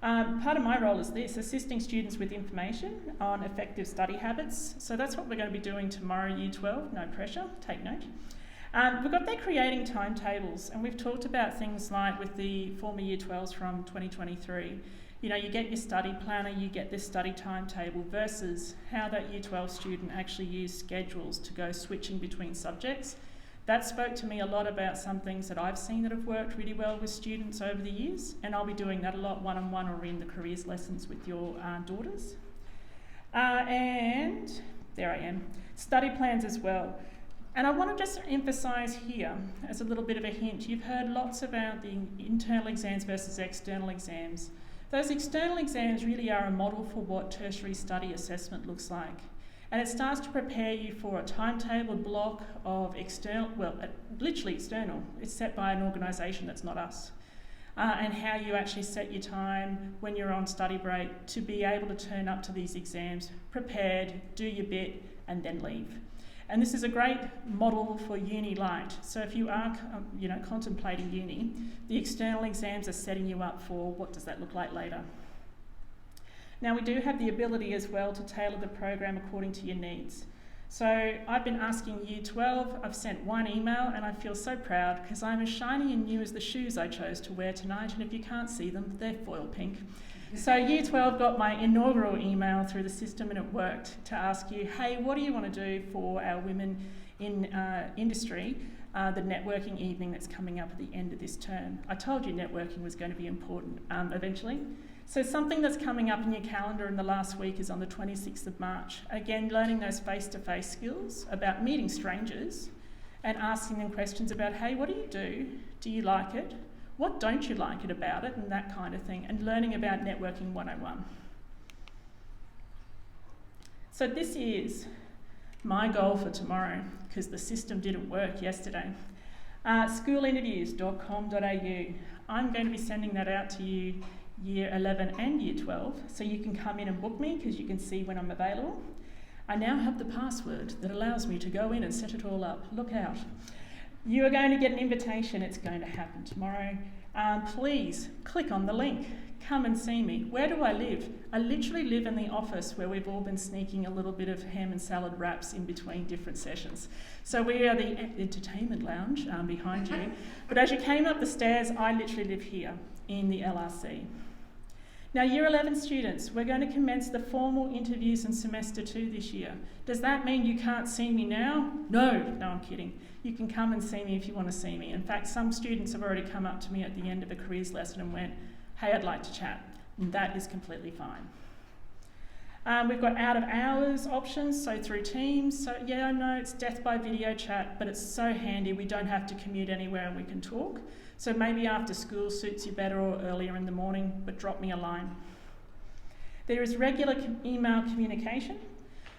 [SPEAKER 9] Part of my role is this, assisting students with information on effective study habits. So that's what we're going to be doing tomorrow, Year 12, no pressure, take note. We've got there creating timetables, and we've talked about things like with the former Year 12s from 2023, you know, you get your study planner, you get this study timetable versus how that Year 12 student actually used schedules to go switching between subjects. That spoke to me a lot about some things that I've seen that have worked really well with students over the years, and I'll be doing that a lot one-on-one or in the careers lessons with your daughters. And there I am, study plans as well. And I want to just emphasise here, as a little bit of a hint, you've heard lots about the internal exams versus external exams. Those external exams really are a model for what tertiary study assessment looks like. And it starts to prepare you for a timetable block of external, well, literally external. It's set by an organisation that's not us. And how you actually set your time when you're on study break to be able to turn up to these exams, prepared, do your bit, and then leave. And this is a great model for uni light. So if you are, contemplating uni, the external exams are setting you up for what does that look like later. Now we do have the ability as well to tailor the program according to your needs. So I've been asking Year 12, I've sent one email, and I feel so proud because I'm as shiny and new as the shoes I chose to wear tonight, and if you can't see them, they're foil pink. So Year 12 got my inaugural email through the system, and it worked, to ask you, hey, what do you want to do for our women in industry, the networking evening that's coming up at the end of this term. I told you networking was going to be important eventually. So something that's coming up in your calendar in the last week is on the 26th of March. Again, learning those face-to-face skills about meeting strangers and asking them questions about, hey, what do you do? Do you like it? What don't you like it about it? And that kind of thing. And learning about networking 101. So this is my goal for tomorrow, because the system didn't work yesterday. Schoolinterviews.com.au. I'm going to be sending that out to you Year 11 and Year 12, so you can come in and book me because you can see when I'm available. I now have the password that allows me to go in and set it all up. Look out. You are going to get an invitation. It's going to happen tomorrow. Please click on the link. Come and see me. Where do I live? I literally live in the office where we've all been sneaking a little bit of ham and salad wraps in between different sessions. So we are the entertainment lounge behind you. But as you came up the stairs, I literally live here in the LRC. Now, Year 11 students, we're going to commence the formal interviews in Semester 2 this year. Does that mean you can't see me now? No, I'm kidding. You can come and see me if you want to see me. In fact, some students have already come up to me at the end of a careers lesson and went, hey, I'd like to chat. And that is completely fine. We've got out of hours options, so through Teams. So yeah, I know it's death by video chat, but it's so handy. We don't have to commute anywhere and we can talk. So maybe after school suits you better or earlier in the morning, but drop me a line. There is regular email communication.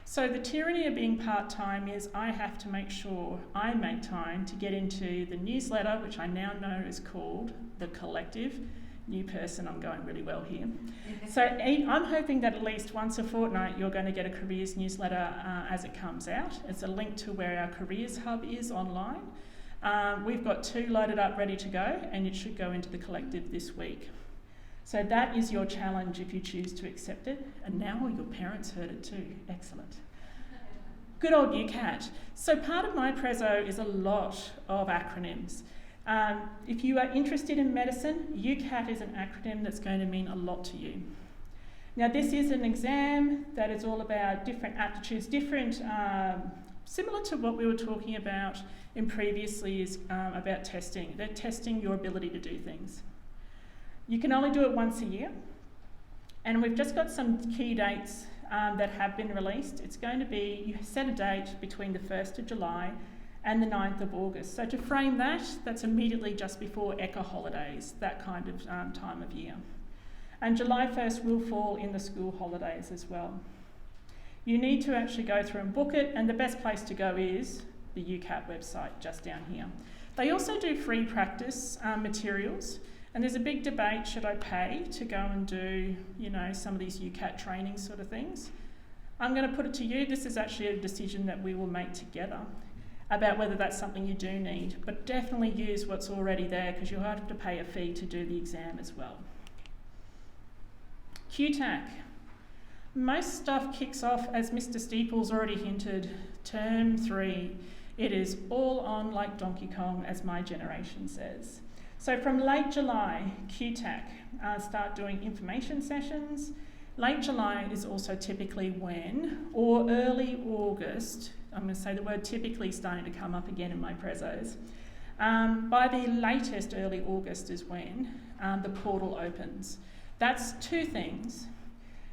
[SPEAKER 9] So the tyranny of being part-time is I have to make sure I make time to get into the newsletter, which I now know is called The Collective. New person, I'm going really well here. So I'm hoping that at least once a fortnight you're going to get a careers newsletter as it comes out. It's a link to where our careers hub is online. We've got 2 loaded up ready to go, and it should go into the collective this week. So that is your challenge if you choose to accept it. And now all your parents heard it too. Excellent. Good old UCAT. So part of my Prezzo is a lot of acronyms. If you are interested in medicine, UCAT is an acronym that's going to mean a lot to you. Now this is an exam that is all about different aptitudes, similar to what we were talking about in previously is about testing. They're testing your ability to do things. You can only do it once a year, and we've just got some key dates that have been released. It's going to be, you set a date between the 1st of July and the 9th of August. So to frame that, that's immediately just before ECA holidays, that kind of time of year. And July 1st will fall in the school holidays as well. You need to actually go through and book it, and the best place to go is the UCAT website just down here. They also do free practice materials. And there's a big debate, should I pay to go and do, some of these UCAT training sort of things? I'm going to put it to you, this is actually a decision that we will make together about whether that's something you do need, but definitely use what's already there because you'll have to pay a fee to do the exam as well. QTAC. Most stuff kicks off, as Mr. Steeples already hinted, term 3. It is all on like Donkey Kong, as my generation says. So from late July, QTAC start doing information sessions. Late July is also typically when, or early August, I'm going to say the word typically starting to come up again in my prezzos. By the latest early August is when the portal opens. That's 2 things.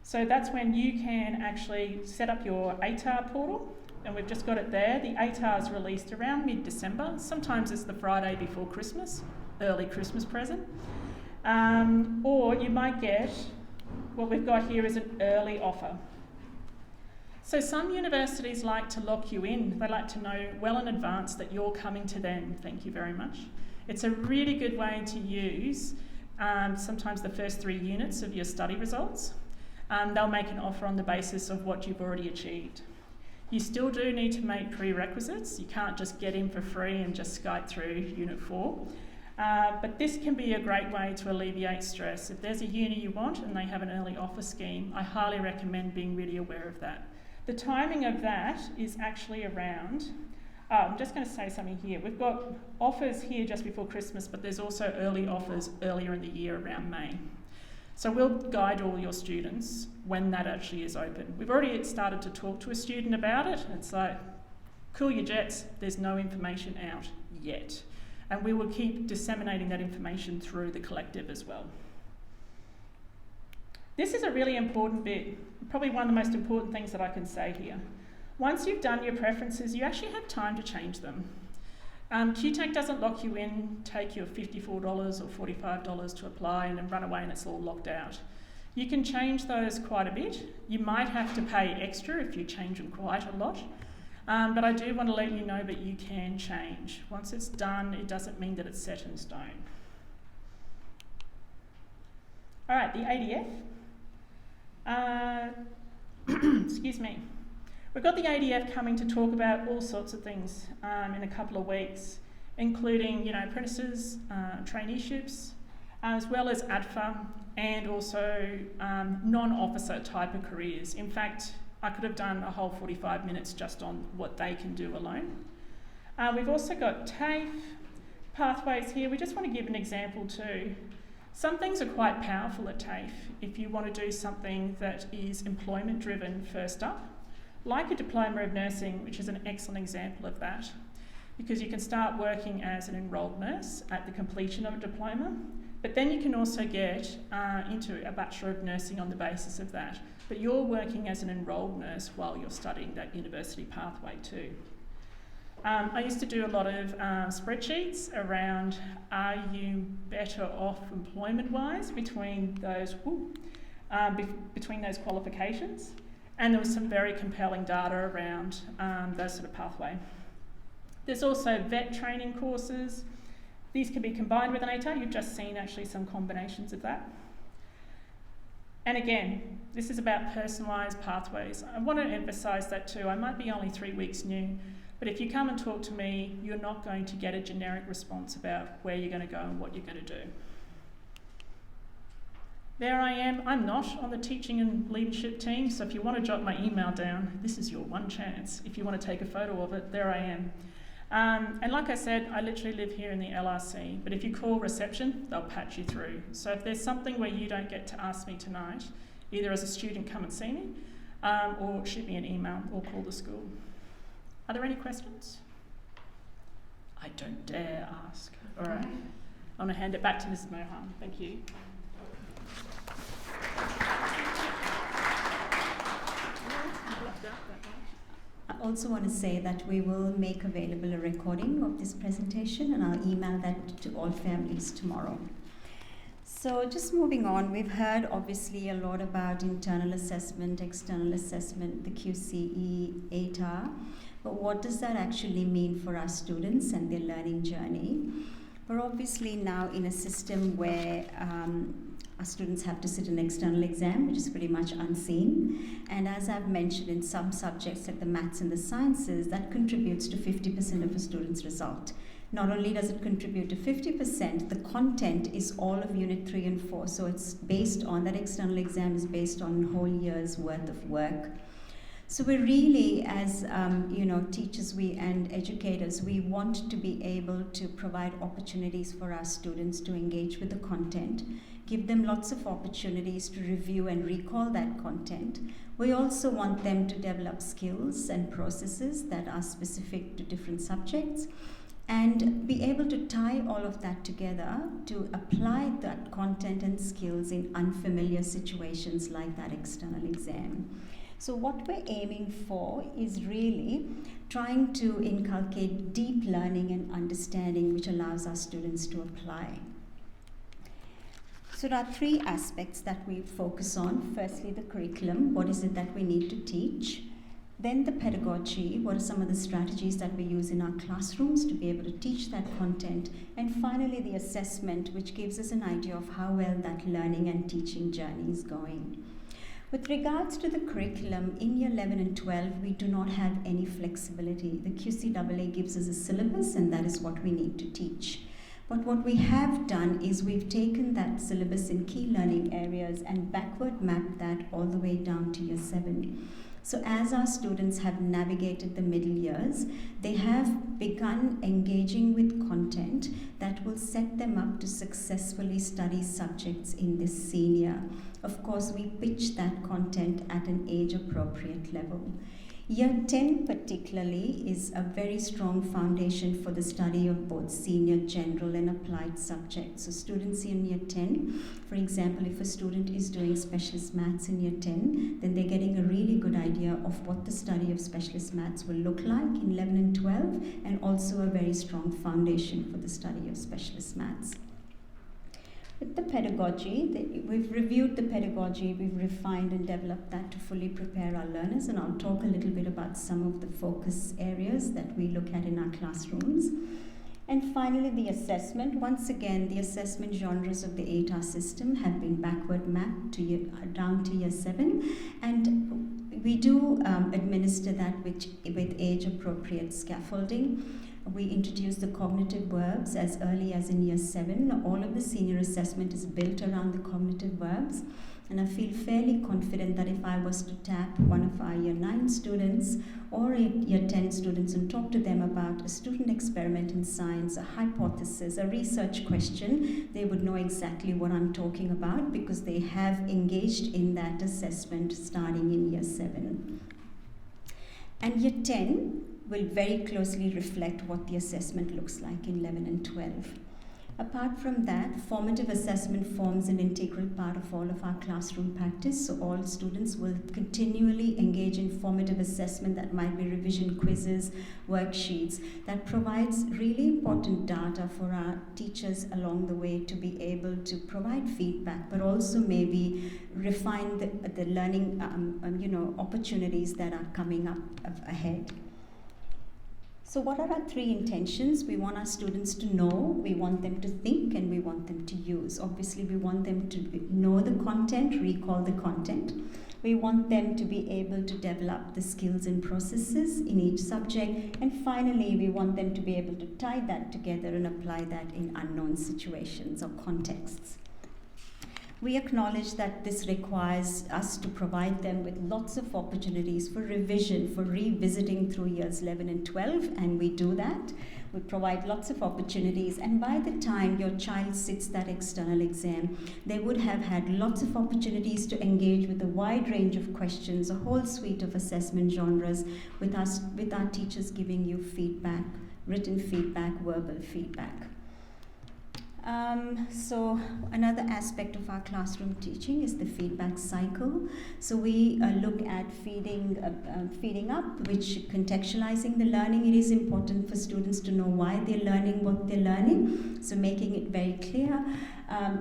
[SPEAKER 9] So that's when you can actually set up your ATAR portal, and we've just got it there. The ATAR is released around mid-December. Sometimes it's the Friday before Christmas. Early Christmas present, or you might get, what we've got here is an early offer. So some universities like to lock you in. They like to know well in advance that you're coming to them. Thank you very much. It's a really good way to use sometimes the first 3 units of your study results. They'll make an offer on the basis of what you've already achieved. You still do need to make prerequisites. You can't just get in for free and just Skype through Unit 4. But this can be a great way to alleviate stress. If there's a uni you want and they have an early offer scheme, I highly recommend being really aware of that. The timing of that is actually around, I'm just going to say something here. We've got offers here just before Christmas, but there's also early offers earlier in the year around May. So we'll guide all your students when that actually is open. We've already started to talk to a student about it. It's like, cool your jets, there's no information out yet. And we will keep disseminating that information through the collective as well. This is a really important bit, probably one of the most important things that I can say here. Once you've done your preferences, you actually have time to change them. QTAC doesn't lock you in, take your $54 or $45 to apply and then run away and it's all locked out. You can change those quite a bit. You might have to pay extra if you change them quite a lot. But I do want to let you know that you can change. Once it's done, it doesn't mean that it's set in stone. All right, the ADF. Excuse me. We've got the ADF coming to talk about all sorts of things in a couple of weeks, including apprentices, traineeships, as well as ADFA, and also non-officer type of careers. In fact, I could have done a whole 45 minutes just on what they can do alone. We've also got TAFE pathways here. We just want to give an example too. Some things are quite powerful at TAFE if you want to do something that is employment driven first up, like a diploma of nursing, which is an excellent example of that, because you can start working as an enrolled nurse at the completion of a diploma, but then you can also get into a Bachelor of Nursing on the basis of that. but you're working as an enrolled nurse while you're studying that university pathway too. I used to do a lot of spreadsheets around, are you better off employment-wise between those qualifications? And there was some very compelling data around those sort of pathway. There's also vet training courses. These can be combined with an ATAR. You've just seen actually some combinations of that. And again, this is about personalised pathways. I want to emphasise that too. I might be only 3 weeks new, but if you come and talk to me, you're not going to get a generic response about where you're going to go and what you're going to do. There I am. I'm not on the teaching and leadership team, so if you want to jot my email down, this is your one chance. If you want to take a photo of it, there I am. And like I said, I literally live here in the LRC, but if you call reception, they'll patch you through. So if there's something where you don't get to ask me tonight, either as a student, come and see me, or shoot me an email or call the school. Are there any questions? I don't dare ask. All right. I'm going to hand it back to Mrs. Mohan. Thank you.
[SPEAKER 1] I also want to say that we will make available a recording of this presentation, and I'll email that to all families tomorrow. So just moving on, we've heard obviously a lot about internal assessment, external assessment, the QCE, ATAR, but what does that actually mean for our students and their learning journey? We're obviously now in a system where our students have to sit an external exam, which is pretty much unseen. And as I've mentioned, in some subjects like the maths and the sciences, that contributes to 50% of a student's result. Not only does it contribute to 50%, the content is all of Unit 3 and 4. So it's based on, that external exam is based on a whole year's worth of work. So we're really, as teachers and educators, we want to be able to provide opportunities for our students to engage with the content, give them lots of opportunities to review and recall that content. We also want them to develop skills and processes that are specific to different subjects, and be able to tie all of that together to apply that content and skills in unfamiliar situations like that external exam. So what we're aiming for is really trying to inculcate deep learning and understanding, which allows our students to apply. So there are 3 aspects that we focus on. Firstly, the curriculum. What is it that we need to teach? Then the pedagogy. What are some of the strategies that we use in our classrooms to be able to teach that content? And finally, the assessment, which gives us an idea of how well that learning and teaching journey is going. With regards to the curriculum, in year 11 and 12, we do not have any flexibility. The QCAA gives us a syllabus, and that is what we need to teach. But what we have done is we've taken that syllabus in key learning areas and backward mapped that all the way down to year 7. So as our students have navigated the middle years, they have begun engaging with content that will set them up to successfully study subjects in this senior. Of course, we pitch that content at an age-appropriate level. Year 10 particularly is a very strong foundation for the study of both senior, general and applied subjects. So students in year 10, for example, if a student is doing specialist maths in year 10, then they're getting a really good idea of what the study of specialist maths will look like in 11 and 12, and also a very strong foundation for the study of specialist maths. With the pedagogy, we've reviewed the pedagogy, we've refined and developed that to fully prepare our learners, and I'll talk a little bit about some of the focus areas that we look at in our classrooms. And finally, the assessment. Once again, the assessment genres of the ATAR system have been backward mapped to down to year 7, and we do administer that with age-appropriate scaffolding. We introduce the cognitive verbs as early as in year 7. All of the senior assessment is built around the cognitive verbs, and I feel fairly confident that if I was to tap one of our year 9 students or year 10 students and talk to them about a student experiment in science, a hypothesis, a research question, they would know exactly what I'm talking about because they have engaged in that assessment starting in year 7. And year 10 will very closely reflect what the assessment looks like in 11 and 12. Apart from that, formative assessment forms an integral part of all of our classroom practice. So all students will continually engage in formative assessment. That might be revision quizzes, worksheets, that provides really important data for our teachers along the way to be able to provide feedback, but also maybe refine the learning opportunities that are coming up ahead. So what are our three intentions? We want our students to know, we want them to think, and we want them to use. Obviously, we want them to know the content, recall the content. We want them to be able to develop the skills and processes in each subject. And finally, we want them to be able to tie that together and apply that in unknown situations or contexts. We acknowledge that this requires us to provide them with lots of opportunities for revision, for revisiting through years 11 and 12, and we do that. We provide lots of opportunities, and by the time your child sits that external exam, they would have had lots of opportunities to engage with a wide range of questions, a whole suite of assessment genres, with our teachers giving you feedback, written feedback, verbal feedback. So another aspect of our classroom teaching is the feedback cycle. So we look at feeding up, which contextualizing the learning. It is important for students to know why they're learning what they're learning, so making it very clear.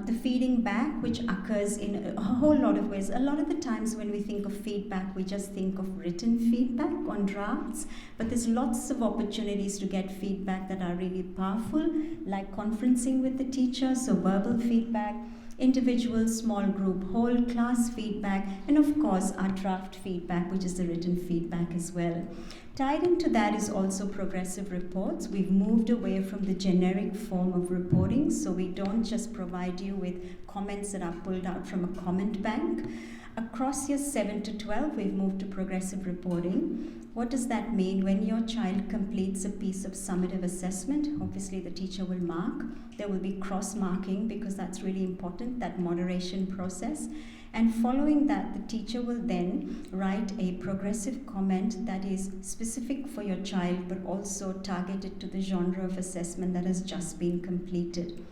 [SPEAKER 1] The feeding back, which occurs in a whole lot of ways. A lot of the times when we think of feedback, we just think of written feedback on drafts, but there's lots of opportunities to get feedback that are really powerful, like conferencing with the teacher, so verbal feedback, individual, small group, whole class feedback, and of course our draft feedback, which is the written feedback as well. Tied into that is also progressive reports. We've moved away from the generic form of reporting, so we don't just provide you with comments that are pulled out from a comment bank. Across years 7 to 12, we've moved to progressive reporting. What does that mean? When your child completes a piece of summative assessment, obviously the teacher will mark. There will be cross-marking because that's really important, that moderation process. And following that, the teacher will then write a progressive comment that is specific for your child, but also targeted to the genre of assessment that has just been completed.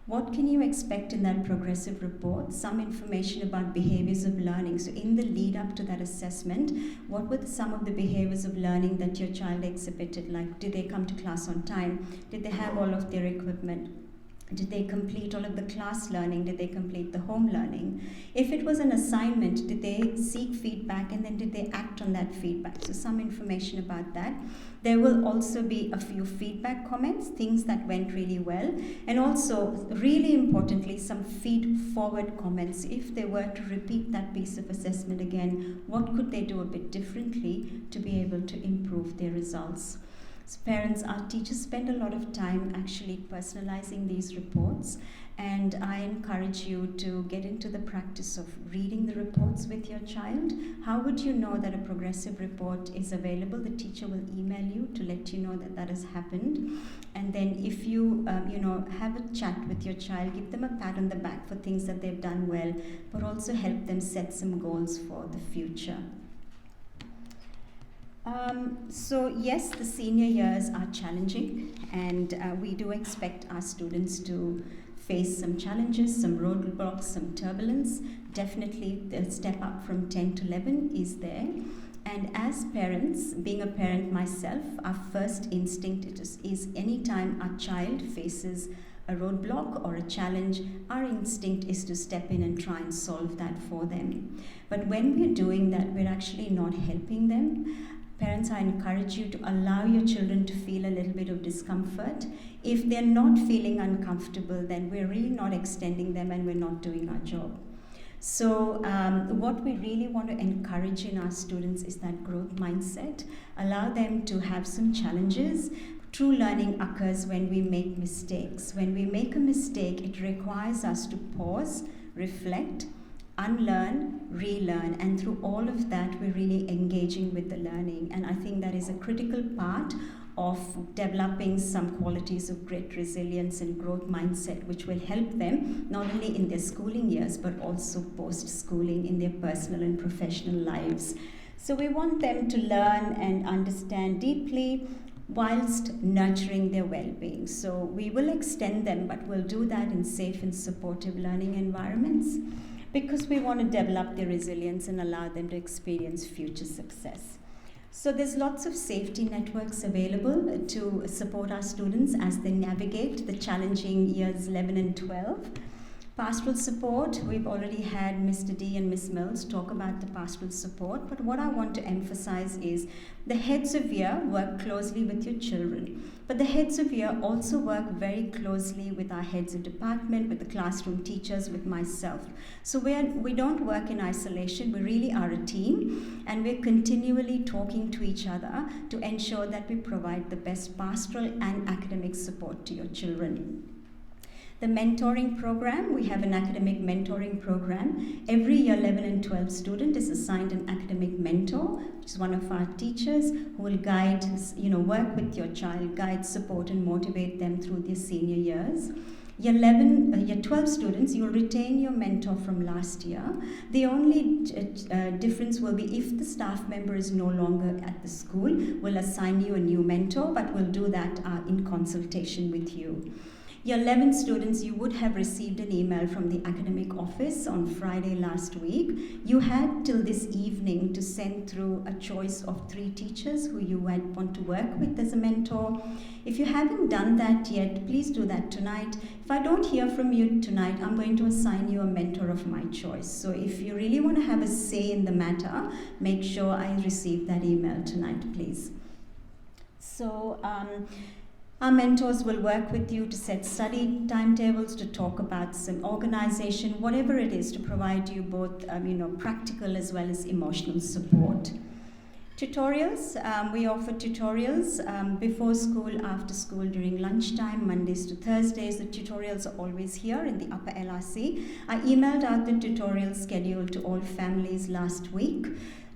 [SPEAKER 1] What can you expect in that progressive report? Some information about behaviors of learning. So in the lead up to that assessment, what were some of the behaviors of learning that your child exhibited? Like, did they come to class on time? Did they have all of their equipment? Did they complete all of the class learning? Did they complete the home learning? If it was an assignment, did they seek feedback and then did they act on that feedback? So some information about that. There will also be a few feedback comments, things that went really well, and also, really importantly, some feed-forward comments. If they were to repeat that piece of assessment again, what could they do a bit differently to be able to improve their results? So parents, our teachers spend a lot of time actually personalizing these reports, and I encourage you to get into the practice of reading the reports with your child. How would you know that a progressive report is available? The teacher will email you to let you know that that has happened. And then if you have a chat with your child, give them a pat on the back for things that they've done well, but also help them set some goals for the future. So yes, the senior years are challenging, and we do expect our students to face some challenges, some roadblocks, some turbulence. Definitely the step up from 10 to 11 is there. And as parents, being a parent myself, our first instinct is anytime our child faces a roadblock or a challenge, our instinct is to step in and try and solve that for them. But when we're doing that, we're actually not helping them. Parents, I encourage you to allow your children to feel a little bit of discomfort. If they're not feeling uncomfortable, then we're really not extending them and we're not doing our job. So what we really want to encourage in our students is that growth mindset. Allow them to have some challenges. True learning occurs when we make mistakes. When we make a mistake, it requires us to pause, reflect, unlearn, relearn, and through all of that, we're really engaging with the learning. And I think that is a critical part of developing some qualities of grit, resilience, and growth mindset, which will help them not only in their schooling years, but also post-schooling in their personal and professional lives. So we want them to learn and understand deeply, whilst nurturing their well-being. So we will extend them, but we'll do that in safe and supportive learning environments because we want to develop their resilience and allow them to experience future success. So there's lots of safety networks available to support our students as they navigate the challenging years 11 and 12. Pastoral support, we've already had Mr. D and Ms. Mills talk about the pastoral support, but what I want to emphasize is the heads of year work closely with your children, but the heads of year also work very closely with our heads of department, with the classroom teachers, with myself. So we don't work in isolation, we really are a team, and we're continually talking to each other to ensure that we provide the best pastoral and academic support to your children. The mentoring program, we have an academic mentoring program. Every year 11 and 12 student is assigned an academic mentor, which is one of our teachers who will guide, work with your child, guide, support and motivate them through their senior years. Year 12 students, you'll retain your mentor from last year. The only difference will be if the staff member is no longer at the school, we'll assign you a new mentor, but we'll do that in consultation with you. Year 11 students, you would have received an email from the academic office on Friday last week. You had till this evening to send through a choice of 3 teachers who you might want to work with as a mentor. If you haven't done that yet, please do that tonight. If I don't hear from you tonight, I'm going to assign you a mentor of my choice. So if you really want to have a say in the matter, make sure I receive that email tonight, please. So, our mentors will work with you to set study timetables, to talk about some organization, whatever it is, to provide you both, practical as well as emotional support. Tutorials, we offer tutorials before school, after school, during lunchtime, Mondays to Thursdays. The tutorials are always here in the upper LRC. I emailed out the tutorial schedule to all families last week.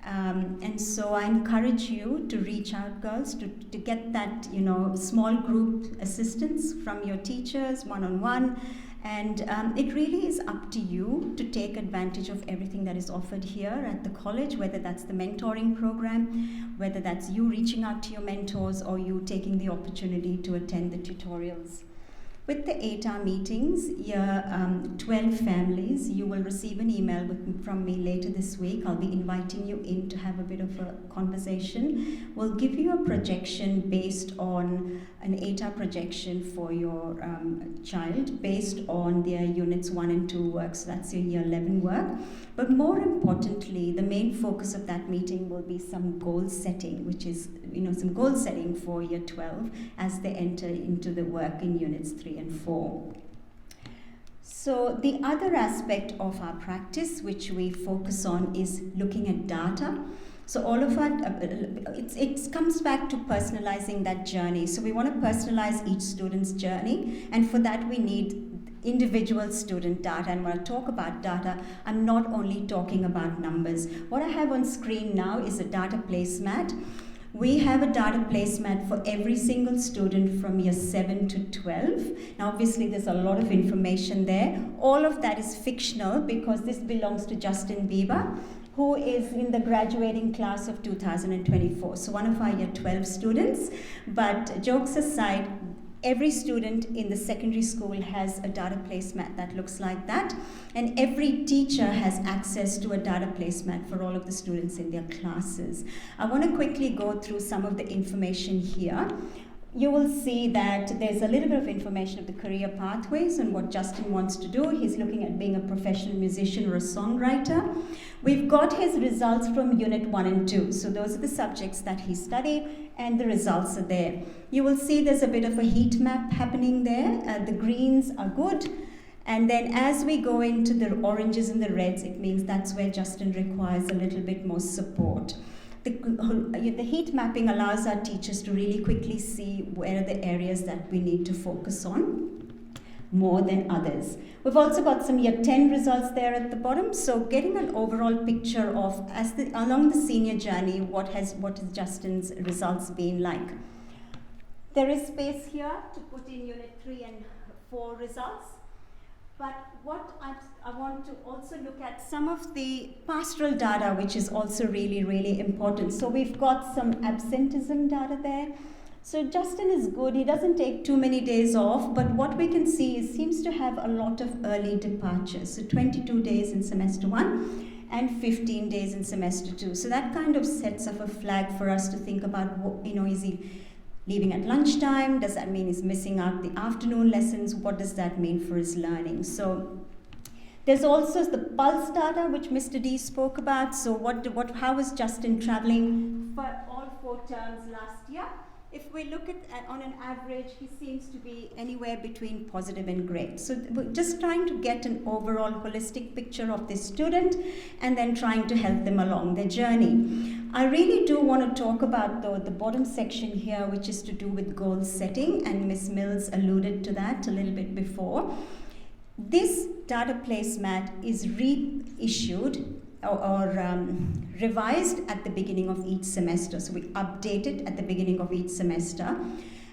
[SPEAKER 1] And so I encourage you to reach out, girls, to get that, small group assistance from your teachers, one-on-one. And it really is up to you to take advantage of everything that is offered here at the college, whether that's the mentoring program, whether that's you reaching out to your mentors or you taking the opportunity to attend the tutorials. With the 8-hour meetings, 12 families, you will receive an email from me later this week. I'll be inviting you in to have a bit of a conversation. We'll give you a projection based on an 8-hour projection for your child based on their units 1 and 2 work. So that's your year 11 work. But more importantly, the main focus of that meeting will be some goal setting, which is, some goal setting for year 12 as they enter into the work in units 3 and 4. So the other aspect of our practice, which we focus on, is looking at data. So all of our, it comes back to personalizing that journey. So we want to personalize each student's journey, and for that we need individual student data. And when I talk about data, I'm not only talking about numbers. What I have on screen now is a data placemat. We have a data placemat for every single student from year 7 to 12. Now obviously there's a lot of information there. All of that is fictional because this belongs to Justin Bieber, who is in the graduating class of 2024. So one of our year 12 students. But jokes aside, every student in the secondary school has a data placemat that looks like that, and every teacher has access to a data placemat for all of the students in their classes. I want to quickly go through some of the information here. You will see that there's a little bit of information of the career pathways and what Justin wants to do. He's looking at being a professional musician or a songwriter. We've got his results from Unit 1 and 2. So those are the subjects that he studied, and the results are there. You will see there's a bit of a heat map happening there. The greens are good. And then as we go into the oranges and the reds, it means that's where Justin requires a little bit more support. The heat mapping allows our teachers to really quickly see where are the areas that we need to focus on more than others. We've also got some year 10 results there at the bottom. So getting an overall picture of along the senior journey, what has Justin's results been like. There is space here to put in unit 3 and 4 results. But what I want to also look at some of the pastoral data, which is also really, really important. So we've got some absenteeism data there. So Justin is good. He doesn't take too many days off, but what we can see is seems to have a lot of early departures. So 22 days in semester 1 and 15 days in semester 2. So that kind of sets up a flag for us to think about, is he leaving at lunchtime? Does that mean he's missing out the afternoon lessons? What does that mean for his learning? So there's also the pulse data, which Mr. D spoke about. So how is Justin traveling for all 4 terms last year? If we look at on an average, he seems to be anywhere between positive and great. So we're just trying to get an overall holistic picture of this student and then trying to help them along their journey. I really do want to talk about the bottom section here, which is to do with goal setting, and Ms. Mills alluded to that a little bit before. This data placemat is reissued or revised at the beginning of each semester. So we update it at the beginning of each semester.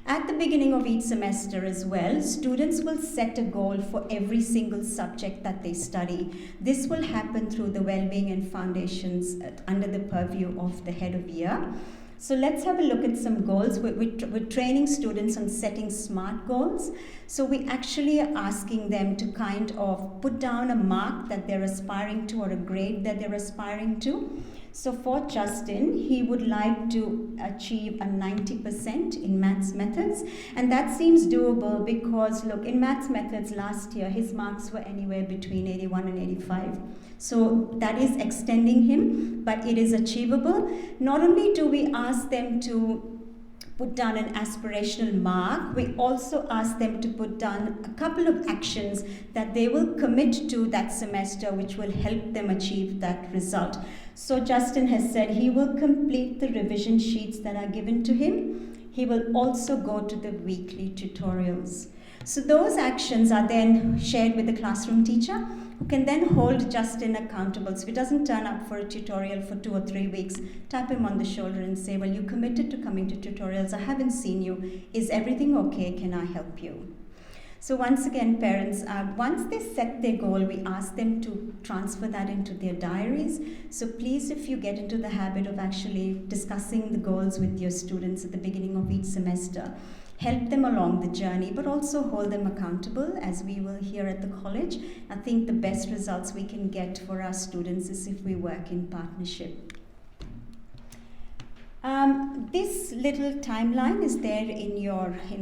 [SPEAKER 1] At the beginning of each semester as well, students will set a goal for every single subject that they study. This will happen through the Wellbeing and Foundations under the purview of the head of year. So let's have a look at some goals. We're training students on setting SMART goals. So we actually are asking them to kind of put down a mark that they're aspiring to or a grade that they're aspiring to. So for Justin, he would like to achieve a 90% in maths methods. And that seems doable because, look, in maths methods last year, his marks were anywhere between 81 and 85. So that is extending him, but it is achievable. Not only do we ask them to put down an aspirational mark, we also ask them to put down a couple of actions that they will commit to that semester, which will help them achieve that result. So Justin has said he will complete the revision sheets that are given to him. He will also go to the weekly tutorials. So those actions are then shared with the classroom teacher, who can then hold Justin accountable. So if he doesn't turn up for a tutorial for 2 or 3 weeks, tap him on the shoulder and say, well, you committed to coming to tutorials. I haven't seen you. Is everything okay? Can I help you? So once again, parents, once they set their goal, we ask them to transfer that into their diaries. So please, if you get into the habit of actually discussing the goals with your students at the beginning of each semester, help them along the journey, but also hold them accountable, as we will here at the college. I think the best results we can get for our students is if we work in partnership. This little timeline is there in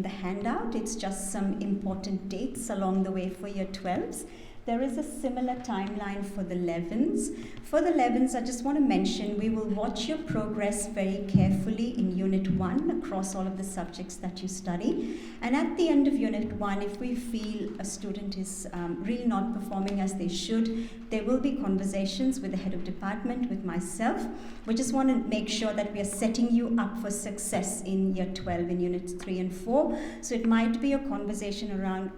[SPEAKER 1] the handout. It's just some important dates along the way for year 12s. There is a similar timeline for the 11s. For the 11s, I just want to mention we will watch your progress very carefully in Unit 1 across all of the subjects that you study. And at the end of Unit 1, if we feel a student is really not performing as they should, there will be conversations with the head of department, with myself. We just want to make sure that we are setting you up for success in Year 12 in Units 3 and 4. So it might be a conversation around,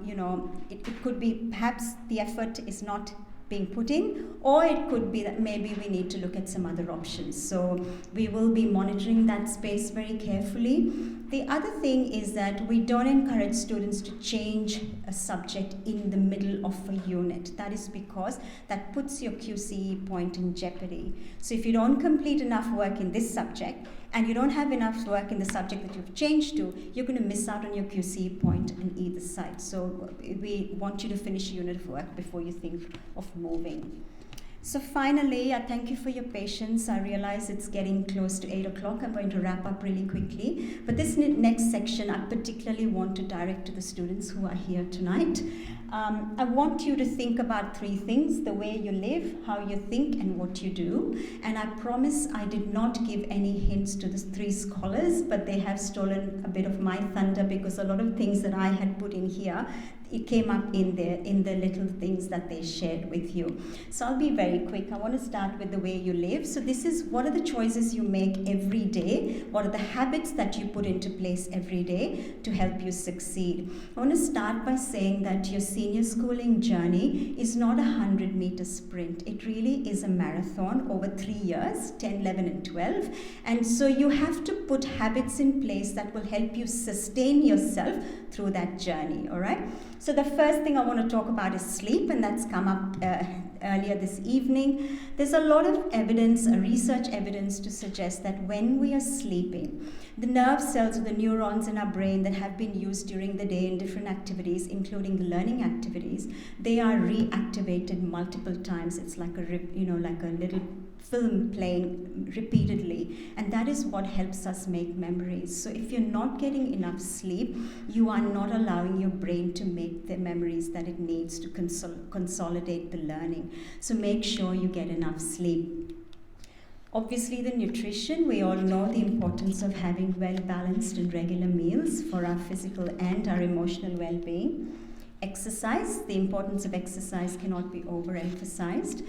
[SPEAKER 1] it could be perhaps the effort is not being put in, or it could be that maybe we need to look at some other options. So we will be monitoring that space very carefully. The other thing is that we don't encourage students to change a subject in the middle of a unit. That is because that puts your QCE point in jeopardy. So if you don't complete enough work in this subject, and you don't have enough work in the subject that you've changed to, you're going to miss out on your QCE point on either side. So we want you to finish a unit of work before you think of moving. So finally, I thank you for your patience. I realize it's getting close to 8 o'clock. I'm going to wrap up really quickly. But this next section, I particularly want to direct to the students who are here tonight. I want you to think about 3 things: the way you live, how you think, and what you do. And I promise I did not give any hints to the 3 scholars, but they have stolen a bit of my thunder, because a lot of things that I had put in here, it came up in the little things that they shared with you. So I'll be very quick. I want to start with the way you live. So this is, what are the choices you make every day? What are the habits that you put into place every day to help you succeed? I want to start by saying that your senior schooling journey is not a 100-meter sprint. It really is a marathon over 3 years, 10, 11, and 12. And so you have to put habits in place that will help you sustain yourself through that journey, all right? So the first thing I want to talk about is sleep, and that's come up earlier this evening. There's a lot of evidence, research evidence, to suggest that when we are sleeping, the nerve cells or the neurons in our brain that have been used during the day in different activities, including the learning activities, they are reactivated multiple times. It's like like a little film playing repeatedly, and that is what helps us make memories. So if you're not getting enough sleep, you are not allowing your brain to make the memories that it needs to consolidate the learning. So make sure you get enough sleep. Obviously, the nutrition, we all know the importance of having well-balanced and regular meals for our physical and our emotional well-being. Exercise, the importance of exercise cannot be overemphasized.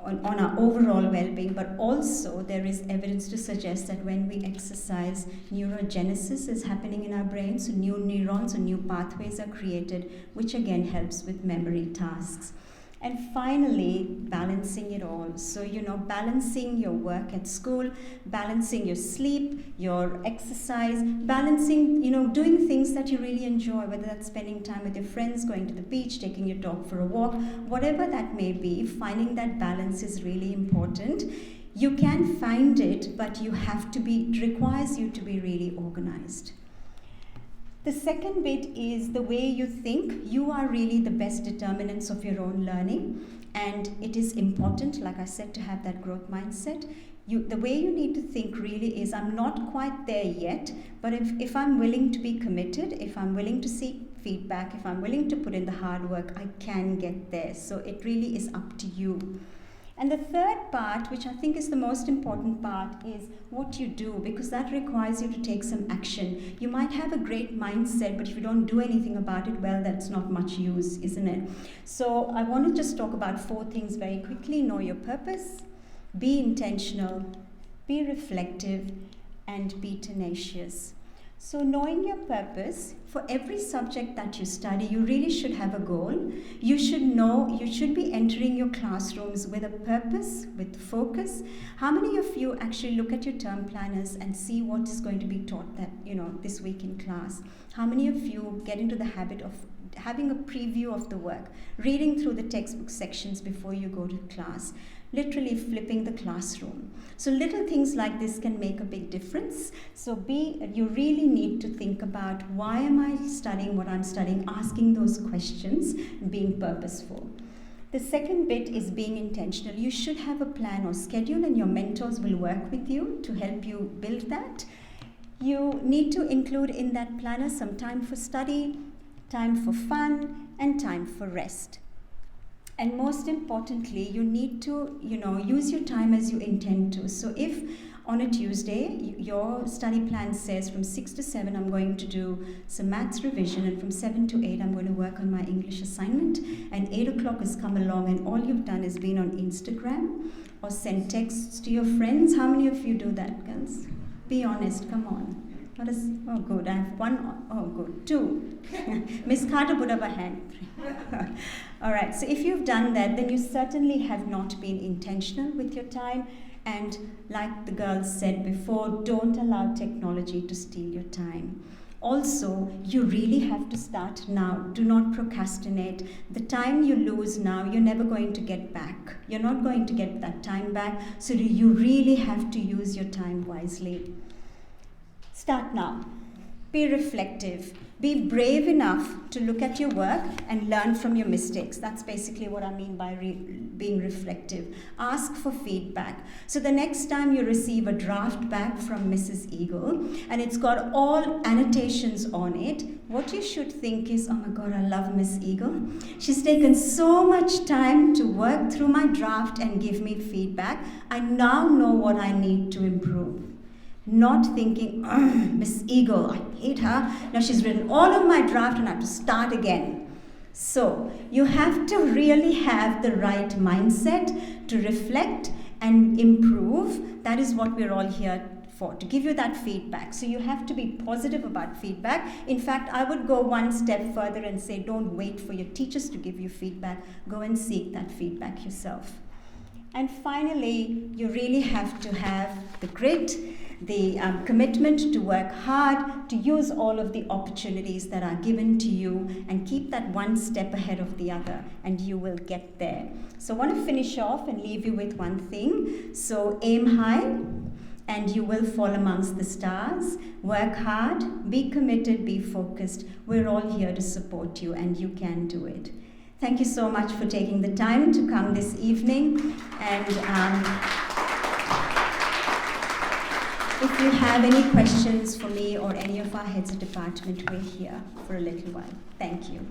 [SPEAKER 1] On our overall well-being, but also there is evidence to suggest that when we exercise, neurogenesis is happening in our brain, so new neurons or new pathways are created, which again helps with memory tasks. And finally, balancing it all. So, balancing your work at school, balancing your sleep, your exercise, balancing, doing things that you really enjoy, whether that's spending time with your friends, going to the beach, taking your dog for a walk, whatever that may be, finding that balance is really important. You can find it, but it requires you to be really organized. The second bit is the way you think. You are really the best determinants of your own learning, and it is important, like I said, to have that growth mindset. The way you need to think really is, I'm not quite there yet, but if I'm willing to be committed, if I'm willing to seek feedback, if I'm willing to put in the hard work, I can get there. So it really is up to you. And the third part, which I think is the most important part, is what you do, because that requires you to take some action. You might have a great mindset, but if you don't do anything about it, well, that's not much use, isn't it? So I want to just talk about 4 things very quickly. Know your purpose, be intentional, be reflective, and be tenacious. So knowing your purpose, for every subject that you study, you really should have a goal. You should be entering your classrooms with a purpose, with focus. How many of you actually look at your term planners and see what is going to be taught this week in class? How many of you get into the habit of having a preview of the work, reading through the textbook sections before you go to class? Literally flipping the classroom. So little things like this can make a big difference. So you really need to think about, why am I studying what I'm studying, asking those questions, being purposeful. The second bit is being intentional. You should have a plan or schedule, and your mentors will work with you to help you build that. You need to include in that planner some time for study, time for fun, and time for rest. And most importantly, you need to, use your time as you intend to. So if on a Tuesday, your study plan says from 6 to 7, I'm going to do some maths revision, and from 7 to 8, I'm going to work on my English assignment, and 8 o'clock has come along and all you've done is been on Instagram or sent texts to your friends. How many of you do that, girls? Be honest, come on. Oh, good. I have one. Oh, good. 2. Miss Carter put up a hand. All right. So if you've done that, then you certainly have not been intentional with your time. And like the girls said before, don't allow technology to steal your time. Also, you really have to start now. Do not procrastinate. The time you lose now, you're never going to get back. You're not going to get that time back. So you really have to use your time wisely. Start now. Be reflective. Be brave enough to look at your work and learn from your mistakes. That's basically what I mean by being reflective. Ask for feedback. So the next time you receive a draft back from Mrs. Eagle and it's got all annotations on it, what you should think is, oh my God, I love Miss Eagle. She's taken so much time to work through my draft and give me feedback. I now know what I need to improve. Not thinking, Miss Eagle, I hate her. Now she's written all of my draft and I have to start again. So you have to really have the right mindset to reflect and improve. That is what we're all here for, to give you that feedback. So you have to be positive about feedback. In fact, I would go one step further and say, don't wait for your teachers to give you feedback. Go and seek that feedback yourself. And finally, you really have to have the grit, the commitment to work hard, to use all of the opportunities that are given to you, and keep that one step ahead of the other, and you will get there. So I want to finish off and leave you with one thing. So aim high, and you will fall amongst the stars. Work hard, be committed, be focused. We're all here to support you, and you can do it. Thank you so much for taking the time to come this evening. And if you have any questions for me or any of our heads of department, we're here for a little while. Thank you.